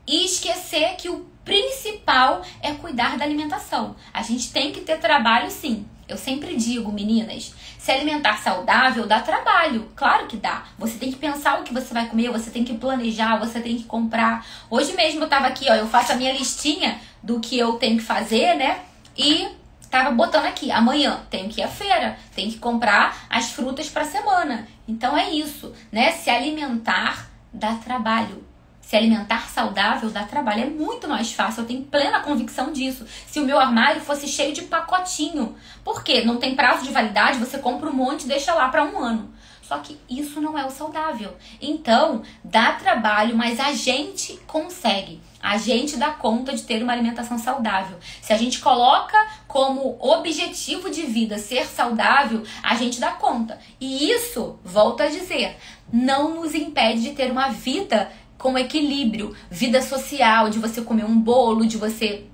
e esquecer que o principal é cuidar da alimentação. A gente tem que ter trabalho, sim. Eu sempre digo, meninas, se alimentar saudável dá trabalho. Claro que dá. Você tem que pensar o que você vai comer, você tem que planejar, você tem que comprar. Hoje mesmo eu tava aqui, ó, eu faço a minha listinha do que eu tenho que fazer, né? E tava botando aqui, amanhã tenho que ir à feira, tenho que comprar as frutas pra semana. Então é isso, né? Se alimentar dá trabalho. Se alimentar saudável dá trabalho, é muito mais fácil, eu tenho plena convicção disso. Se o meu armário fosse cheio de pacotinho, por quê? Não tem prazo de validade, você compra um monte e deixa lá para um ano. Só que isso não é o saudável. Então, dá trabalho, mas a gente consegue. A gente dá conta de ter uma alimentação saudável. Se a gente coloca como objetivo de vida ser saudável, a gente dá conta. E isso, volto a dizer, não nos impede de ter uma vida com equilíbrio, vida social, de você comer um bolo, de você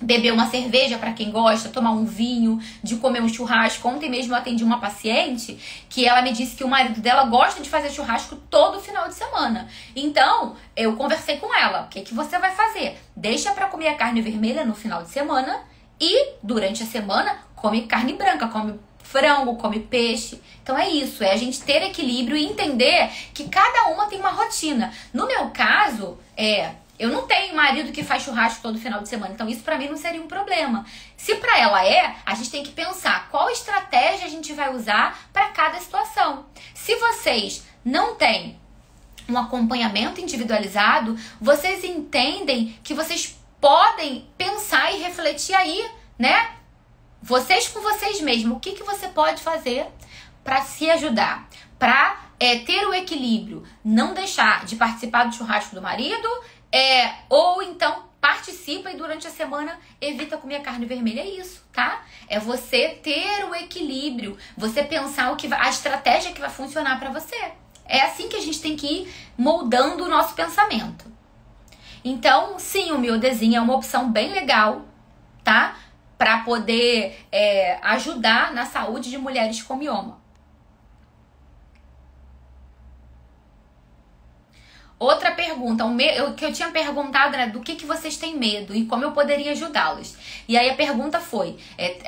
beber uma cerveja para quem gosta, tomar um vinho, de comer um churrasco. Ontem mesmo eu atendi uma paciente que ela me disse que o marido dela gosta de fazer churrasco todo final de semana. Então, eu conversei com ela. O que que você vai fazer? Deixa para comer a carne vermelha no final de semana e durante a semana come carne branca, come frango, come peixe. Então é isso, é a gente ter equilíbrio e entender que cada uma tem uma rotina. No meu caso, eu não tenho marido que faz churrasco todo final de semana, então isso pra mim não seria um problema. Se pra ela a gente tem que pensar qual estratégia a gente vai usar pra cada situação. Se vocês não têm um acompanhamento individualizado, vocês entendem que vocês podem pensar e refletir aí, né? Vocês com vocês mesmos, o que você pode fazer pra se ajudar? Pra ter o equilíbrio, não deixar de participar do churrasco do marido, ou então participa e durante a semana evita comer carne vermelha. É isso, tá? É você ter o equilíbrio, você pensar a estratégia que vai funcionar pra você. É assim que a gente tem que ir moldando o nosso pensamento. Então, sim, o miodezinho é uma opção bem legal, tá? Pra poder ajudar na saúde de mulheres com mioma. Outra pergunta, que eu tinha perguntado, né, do que vocês têm medo e como eu poderia ajudá-las. E aí a pergunta foi,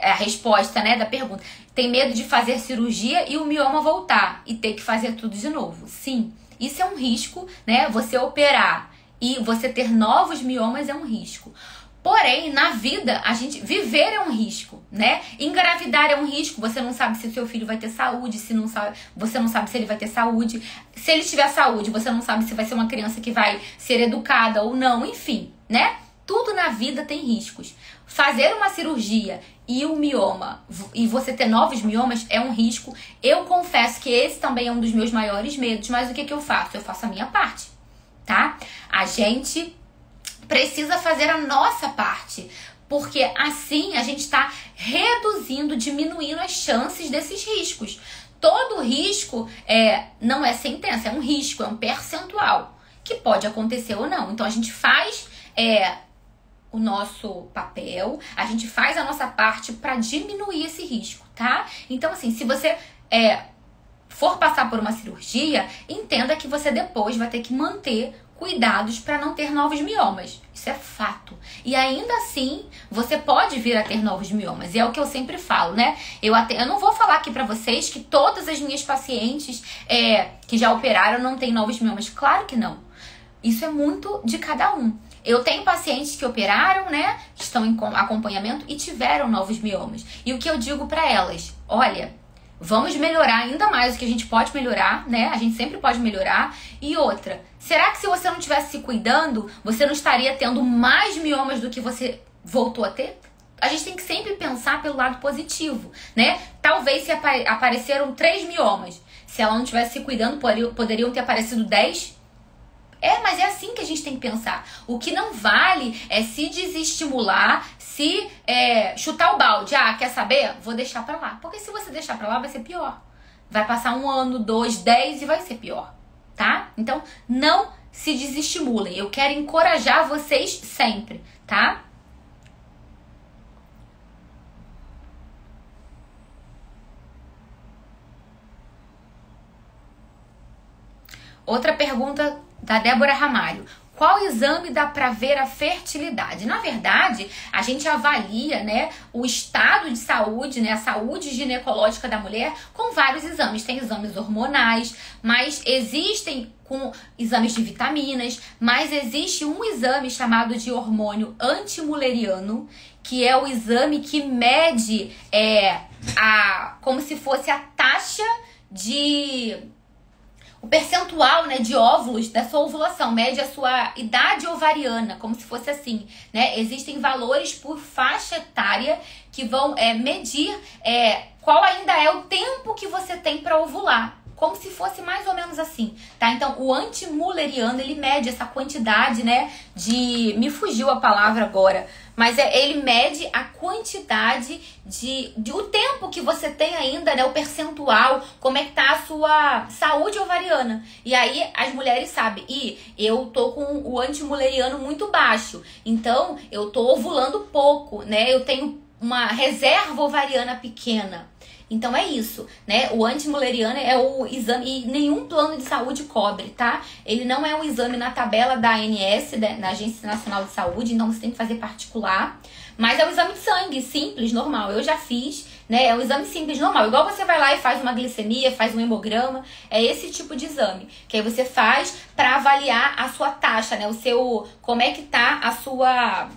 a resposta, né, da pergunta, tem medo de fazer cirurgia e o mioma voltar e ter que fazer tudo de novo? Sim, isso é um risco, né, você operar e você ter novos miomas é um risco. Porém, na vida, viver é um risco, né? Engravidar é um risco, você não sabe se o seu filho vai ter saúde, você não sabe se ele vai ter saúde. Se ele tiver saúde, você não sabe se vai ser uma criança que vai ser educada ou não, enfim, né? Tudo na vida tem riscos. Fazer uma cirurgia e o mioma, e você ter novos miomas é um risco. Eu confesso que esse também é um dos meus maiores medos, mas o que eu faço? Eu faço a minha parte, tá? A gente precisa fazer a nossa parte, porque assim a gente está reduzindo, diminuindo as chances desses riscos. Todo risco não é sentença, é um risco, é um percentual que pode acontecer ou não. Então a gente faz o nosso papel, a gente faz a nossa parte para diminuir esse risco, tá? Então assim, se você for passar por uma cirurgia, entenda que você depois vai ter que manter cuidados para não ter novos miomas. Isso é fato. E ainda assim, você pode vir a ter novos miomas. E é o que eu sempre falo, né? Eu não vou falar aqui para vocês que todas as minhas pacientes que já operaram não têm novos miomas. Claro que não. Isso é muito de cada um. Eu tenho pacientes que operaram, né? Que estão em acompanhamento e tiveram novos miomas. E o que eu digo para elas? Olha, vamos melhorar ainda mais o que a gente pode melhorar, né? A gente sempre pode melhorar. E outra, será que se você não estivesse se cuidando, você não estaria tendo mais miomas do que você voltou a ter? A gente tem que sempre pensar pelo lado positivo, né? Talvez se apareceram 3 miomas, se ela não estivesse se cuidando, poderiam ter aparecido 10. Mas é assim que a gente tem que pensar. O que não vale é se desestimular, se chutar o balde. Quer saber? Vou deixar pra lá. Porque se você deixar pra lá, vai ser pior. Vai passar 1 ano, 2, 10 e vai ser pior, tá? Então, não se desestimulem. Eu quero encorajar vocês sempre, tá? Outra pergunta da Débora Ramalho. Qual exame dá para ver a fertilidade? Na verdade, a gente avalia, né, o estado de saúde, né, a saúde ginecológica da mulher com vários exames. Tem exames hormonais, mas existem com exames de vitaminas, mas existe um exame chamado de hormônio antimuleriano, que é o exame que mede como se fosse a taxa o percentual, né, de óvulos da sua ovulação, mede a sua idade ovariana, como se fosse assim, né? Existem valores por faixa etária que vão medir qual ainda é o tempo que você tem para ovular. como se fosse mais ou menos assim, tá? Então, o antimülleriano, ele mede essa quantidade, né, me fugiu a palavra agora, mas ele mede a quantidade o tempo que você tem ainda, né, o percentual, como é que tá a sua saúde ovariana. E aí, as mulheres sabem, eu tô com o antimülleriano muito baixo, então, eu tô ovulando pouco, né, eu tenho uma reserva ovariana pequena. Então é isso, né? O antimülleriano é o exame e nenhum plano de saúde cobre, tá? Ele não é um exame na tabela da ANS, da Agência Nacional de Saúde, então você tem que fazer particular. Mas é um exame de sangue, simples, normal. Eu já fiz, né? É um exame simples, normal. Igual você vai lá e faz uma glicemia, faz um hemograma. É esse tipo de exame que aí você faz para avaliar a sua taxa, né? Como é que tá a sua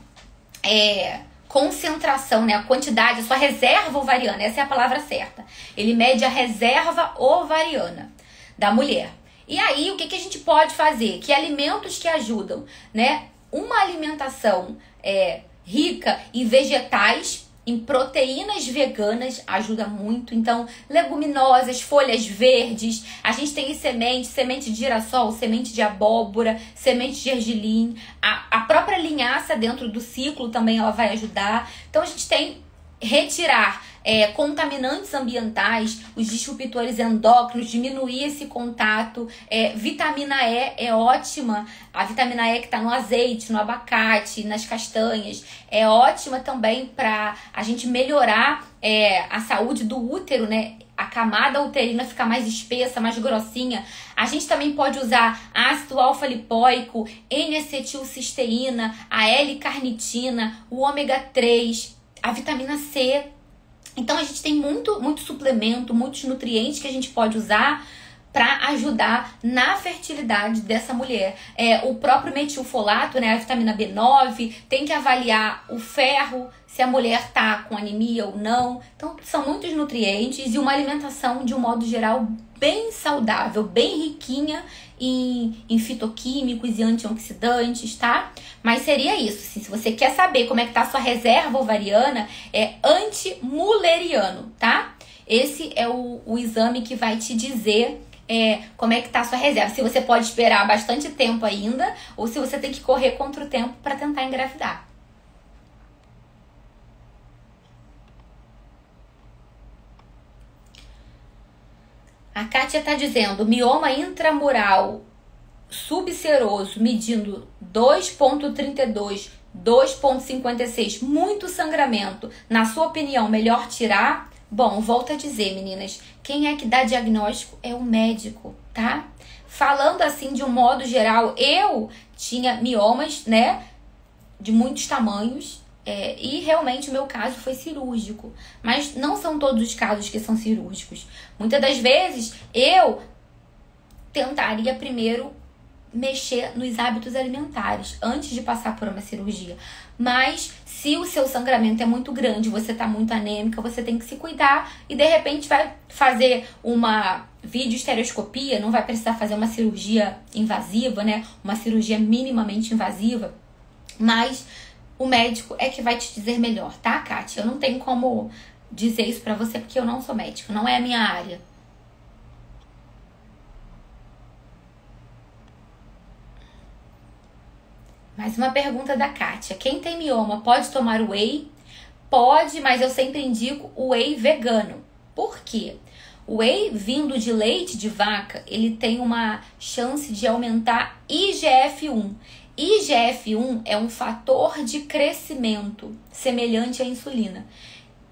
concentração, né? A quantidade, a sua reserva ovariana, essa é a palavra certa. Ele mede a reserva ovariana da mulher. E aí, o que a gente pode fazer? Que alimentos que ajudam, né? Uma alimentação rica em vegetais, em proteínas veganas, ajuda muito. Então, leguminosas, folhas verdes, a gente tem semente de girassol, semente de abóbora, semente de gergelim, a própria linhaça dentro do ciclo também ela vai ajudar. Então, a gente tem retirar contaminantes ambientais, os disruptores endócrinos, diminuir esse contato. Vitamina E é ótima, a vitamina E que está no azeite, no abacate, nas castanhas, é ótima também para a gente melhorar a saúde do útero, né? A camada uterina fica mais espessa, mais grossinha. A gente também pode usar ácido alfa-lipoico, N-acetilcisteína, a L-carnitina, o ômega 3, a vitamina C. Então, a gente tem muito suplemento, muitos nutrientes que a gente pode usar para ajudar na fertilidade dessa mulher. O próprio metilfolato, né, a vitamina B9, tem que avaliar o ferro, se a mulher tá com anemia ou não. Então, são muitos nutrientes e uma alimentação, de um modo geral, bem saudável, bem riquinha em fitoquímicos e antioxidantes, tá? Mas seria isso, assim, se você quer saber como é que tá a sua reserva ovariana, é antimülleriano, tá? Esse é o exame que vai te dizer como é que tá a sua reserva. Se você pode esperar bastante tempo ainda, ou se você tem que correr contra o tempo para tentar engravidar. A Kátia tá dizendo, mioma intramural subseroso medindo 2,32, 2,56, muito sangramento. Na sua opinião, melhor tirar? Bom, volto a dizer, meninas, quem é que dá diagnóstico é o médico, tá? Falando assim de um modo geral, eu tinha miomas, né, de muitos tamanhos, e realmente o meu caso foi cirúrgico. Mas não são todos os casos que são cirúrgicos. Muitas das vezes eu tentaria primeiro mexer nos hábitos alimentares antes de passar por uma cirurgia. Mas se o seu sangramento é muito grande, você tá muito anêmica, você tem que se cuidar e de repente vai fazer uma videoestereoscopia, não vai precisar fazer uma cirurgia invasiva, né? Uma cirurgia minimamente invasiva, mas o médico é que vai te dizer melhor, tá, Kátia? Eu não tenho como dizer isso pra você porque eu não sou médico, não é a minha área. Mais uma pergunta da Kátia. Quem tem mioma pode tomar whey? Pode, mas eu sempre indico o whey vegano. Por quê? O whey vindo de leite de vaca, ele tem uma chance de aumentar IGF-1. IGF-1 é um fator de crescimento semelhante à insulina.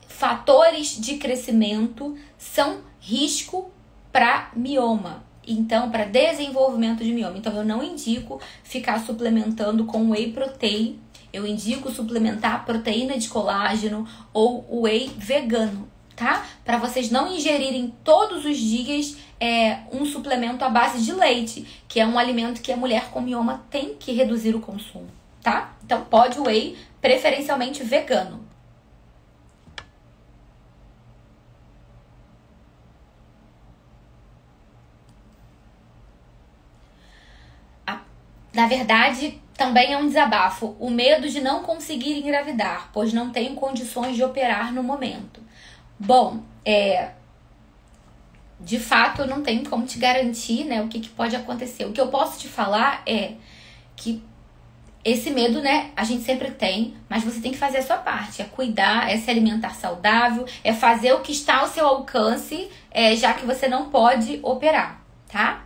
Fatores de crescimento são risco para mioma. Então, para desenvolvimento de mioma. Então, eu não indico ficar suplementando com whey protein. Eu indico suplementar proteína de colágeno ou whey vegano, tá? Para vocês não ingerirem todos os dias um suplemento à base de leite, que é um alimento que a mulher com mioma tem que reduzir o consumo, tá? Então, pode whey, preferencialmente vegano. Na verdade, também é um desabafo. O medo de não conseguir engravidar, pois não tenho condições de operar no momento. Bom, de fato, eu não tenho como te garantir, né, o que pode acontecer. O que eu posso te falar é que esse medo, né, a gente sempre tem, mas você tem que fazer a sua parte. É cuidar, é se alimentar saudável, é fazer o que está ao seu alcance, já que você não pode operar, tá?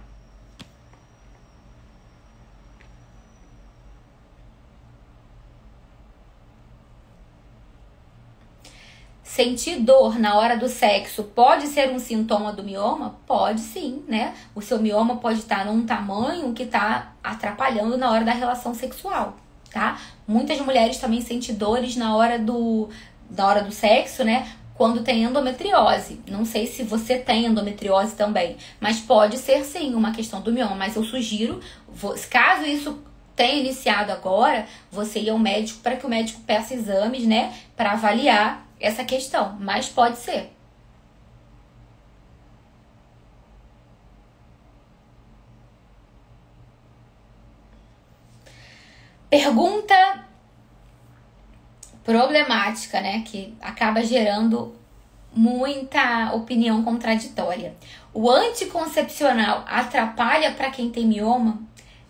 Sentir dor na hora do sexo pode ser um sintoma do mioma? Pode sim, né? O seu mioma pode estar num tamanho que está atrapalhando na hora da relação sexual, tá? Muitas mulheres também sentem dores na hora do sexo, né? Quando tem endometriose. Não sei se você tem endometriose também, mas pode ser sim uma questão do mioma. Mas eu sugiro, caso isso tenha iniciado agora, você ir ao médico para que o médico peça exames, né? Para avaliar essa questão, mas pode ser. Pergunta problemática, né? Que acaba gerando muita opinião contraditória. O anticoncepcional atrapalha para quem tem mioma?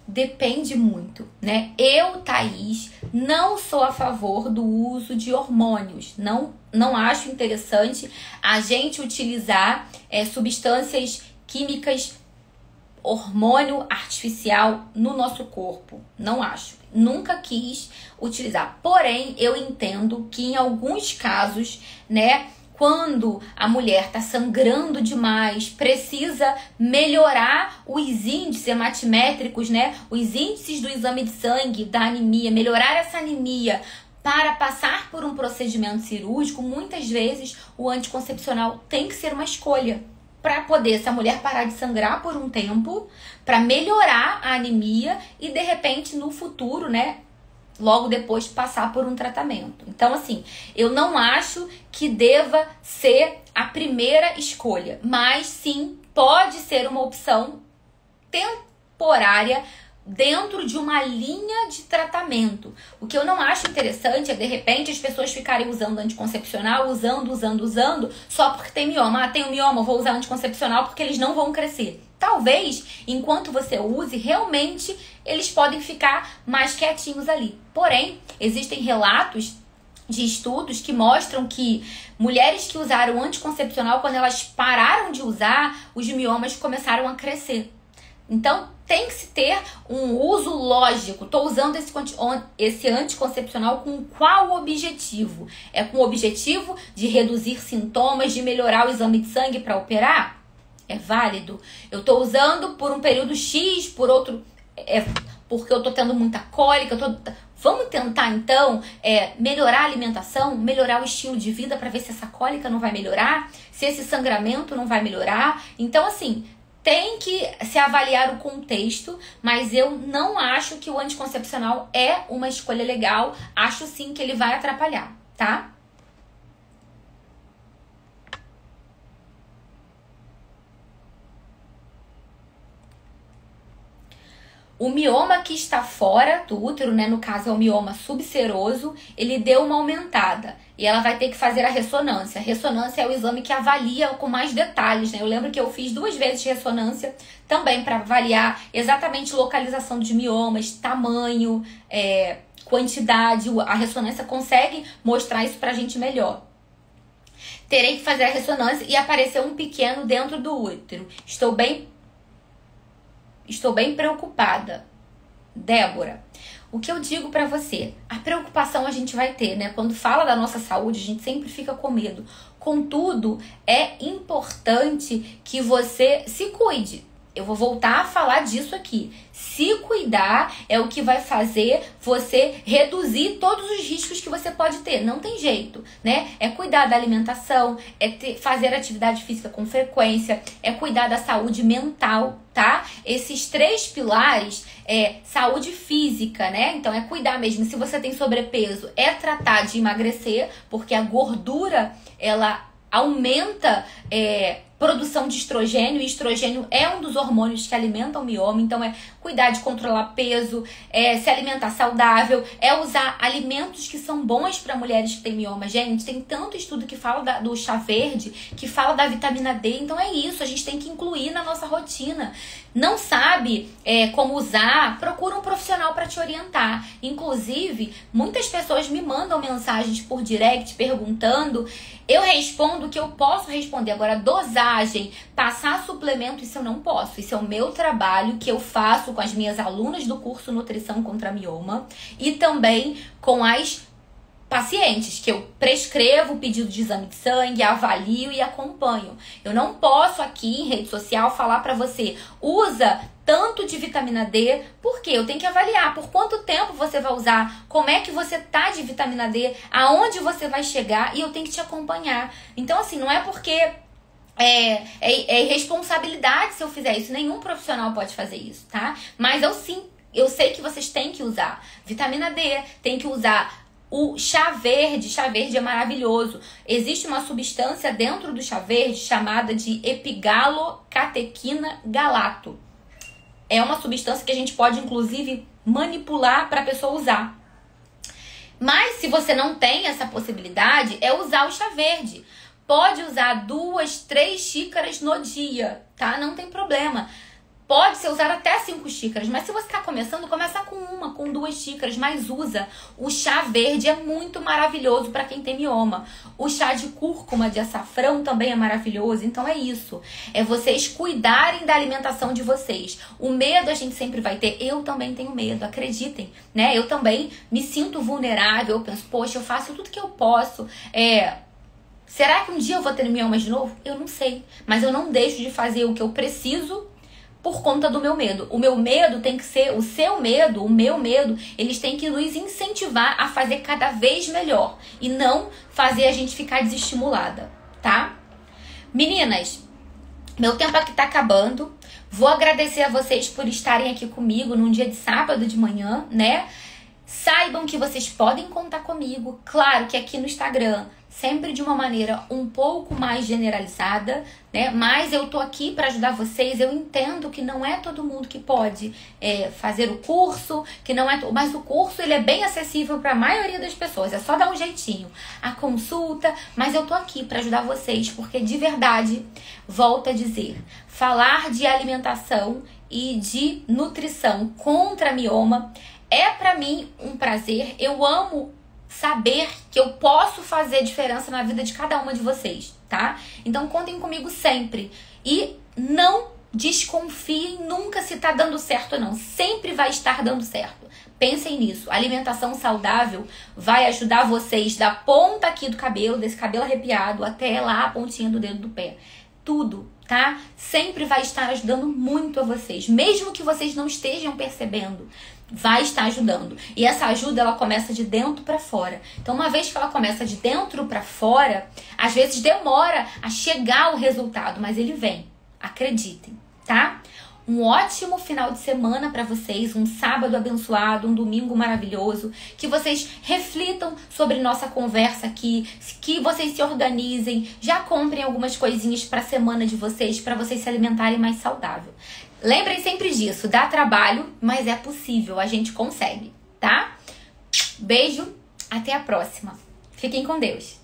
Depende muito, né? Eu, Thaís, não sou a favor do uso de hormônios. Não acho interessante a gente utilizar substâncias químicas, hormônio artificial no nosso corpo. Não acho. Nunca quis utilizar. Porém, eu entendo que em alguns casos, né, quando a mulher está sangrando demais, precisa melhorar os índices hematimétricos, né? Os índices do exame de sangue, da anemia, melhorar essa anemia para passar por um procedimento cirúrgico, muitas vezes o anticoncepcional tem que ser uma escolha para poder essa mulher parar de sangrar por um tempo, para melhorar a anemia e de repente no futuro, né, logo depois passar por um tratamento. Então, assim, eu não acho que deva ser a primeira escolha, mas sim pode ser uma opção temporária dentro de uma linha de tratamento. O que eu não acho interessante é, de repente, as pessoas ficarem usando anticoncepcional, usando, só porque tem mioma. Ah, tem um mioma, vou usar anticoncepcional porque eles não vão crescer. Talvez, enquanto você use, realmente eles podem ficar mais quietinhos ali. Porém, existem relatos de estudos que mostram que mulheres que usaram anticoncepcional, quando elas pararam de usar, os miomas começaram a crescer. Então, tem que se ter um uso lógico. Estou usando esse anticoncepcional com qual objetivo? É com o objetivo de reduzir sintomas, de melhorar o exame de sangue para operar? É válido. Eu estou usando por um período X, por outro... porque eu estou tendo muita cólica. Vamos tentar, então, melhorar a alimentação, melhorar o estilo de vida para ver se essa cólica não vai melhorar, se esse sangramento não vai melhorar. Então, assim, tem que se avaliar o contexto, mas eu não acho que o anticoncepcional é uma escolha legal. Acho sim que ele vai atrapalhar, tá? O mioma que está fora do útero, né, no caso é o mioma subseroso, ele deu uma aumentada e ela vai ter que fazer a ressonância. A ressonância é o exame que avalia com mais detalhes, né? Eu lembro que eu fiz 2 vezes ressonância também para avaliar exatamente localização de miomas, tamanho, quantidade. A ressonância consegue mostrar isso pra gente melhor. Terei que fazer a ressonância e apareceu um pequeno dentro do útero. Estou bem preocupada. Débora, o que eu digo pra você? A preocupação a gente vai ter, né? Quando fala da nossa saúde, a gente sempre fica com medo. Contudo, é importante que você se cuide. Eu vou voltar a falar disso aqui. Se cuidar é o que vai fazer você reduzir todos os riscos que você pode ter. Não tem jeito, né? É cuidar da alimentação, fazer atividade física com frequência, é cuidar da saúde mental, tá? Esses 3 pilares saúde física, né? Então é cuidar mesmo. Se você tem sobrepeso, é tratar de emagrecer, porque a gordura, ela aumenta produção de estrogênio, e estrogênio é um dos hormônios que alimentam o mioma, então é cuidar de controlar peso, se alimentar saudável, usar alimentos que são bons para mulheres que têm mioma. Gente, tem tanto estudo que fala do chá verde, que fala da vitamina D, então é isso, a gente tem que incluir na nossa rotina. Não sabe como usar, procura um profissional para te orientar. Inclusive, muitas pessoas me mandam mensagens por direct perguntando, eu respondo que eu posso responder. Agora, dosagem, passar suplemento, isso eu não posso. Isso é o meu trabalho que eu faço com as minhas alunas do curso Nutrição contra Mioma e também com as pacientes, que eu prescrevo o pedido de exame de sangue, avalio e acompanho. Eu não posso aqui em rede social falar para você, usa tanto de vitamina D, porque eu tenho que avaliar por quanto tempo você vai usar, como é que você tá de vitamina D, aonde você vai chegar, e eu tenho que te acompanhar. Então, assim, não é porque é irresponsabilidade se eu fizer isso, nenhum profissional pode fazer isso, tá? Mas eu sei que vocês têm que usar vitamina D, tem que usar o chá verde é maravilhoso. Existe uma substância dentro do chá verde chamada de epigalocatequina galato. É uma substância que a gente pode, inclusive, manipular para a pessoa usar. Mas se você não tem essa possibilidade, é usar o chá verde. Pode usar 2, 3 xícaras no dia, tá? Não tem problema. Pode ser usar até 5 xícaras, mas se você está começando, começa com 1, com 2 xícaras, mas usa. O chá verde é muito maravilhoso para quem tem mioma. O chá de cúrcuma, de açafrão também é maravilhoso. Então é isso, é vocês cuidarem da alimentação de vocês. O medo a gente sempre vai ter, eu também tenho medo, acreditem, né? Eu também me sinto vulnerável, eu penso, poxa, eu faço tudo que eu posso, será que um dia eu vou ter mioma de novo? Eu não sei, mas eu não deixo de fazer o que eu preciso por conta do meu medo. O meu medo tem que ser, o seu medo, o meu medo, eles têm que nos incentivar a fazer cada vez melhor e não fazer a gente ficar desestimulada, tá? Meninas, meu tempo aqui tá acabando. Vou agradecer a vocês por estarem aqui comigo num dia de sábado de manhã, né? Saibam que vocês podem contar comigo, claro que aqui no Instagram, sempre de uma maneira um pouco mais generalizada, né? Mas eu tô aqui para ajudar vocês. Eu entendo que não é todo mundo que pode fazer o curso, que não é, mas o curso ele é bem acessível para a maioria das pessoas. É só dar um jeitinho, a consulta. Mas eu tô aqui para ajudar vocês, porque de verdade, volto a dizer, falar de alimentação e de nutrição contra mioma é para mim um prazer. Eu amo saber que eu posso fazer diferença na vida de cada uma de vocês, tá? Então contem comigo sempre. E não desconfiem nunca se tá dando certo ou não. Sempre vai estar dando certo. Pensem nisso. A alimentação saudável vai ajudar vocês da ponta aqui do cabelo, desse cabelo arrepiado, até lá a pontinha do dedo do pé. Tudo, tá? Sempre vai estar ajudando muito a vocês. Mesmo que vocês não estejam percebendo, vai estar ajudando. E essa ajuda, ela começa de dentro para fora. Então, uma vez que ela começa de dentro para fora, às vezes demora a chegar o resultado, mas ele vem. Acreditem, tá? Um ótimo final de semana para vocês, um sábado abençoado, um domingo maravilhoso, que vocês reflitam sobre nossa conversa aqui, que vocês se organizem, já comprem algumas coisinhas para a semana de vocês, para vocês se alimentarem mais saudável. Lembrem sempre disso, dá trabalho, mas é possível, a gente consegue, tá? Beijo, até a próxima. Fiquem com Deus.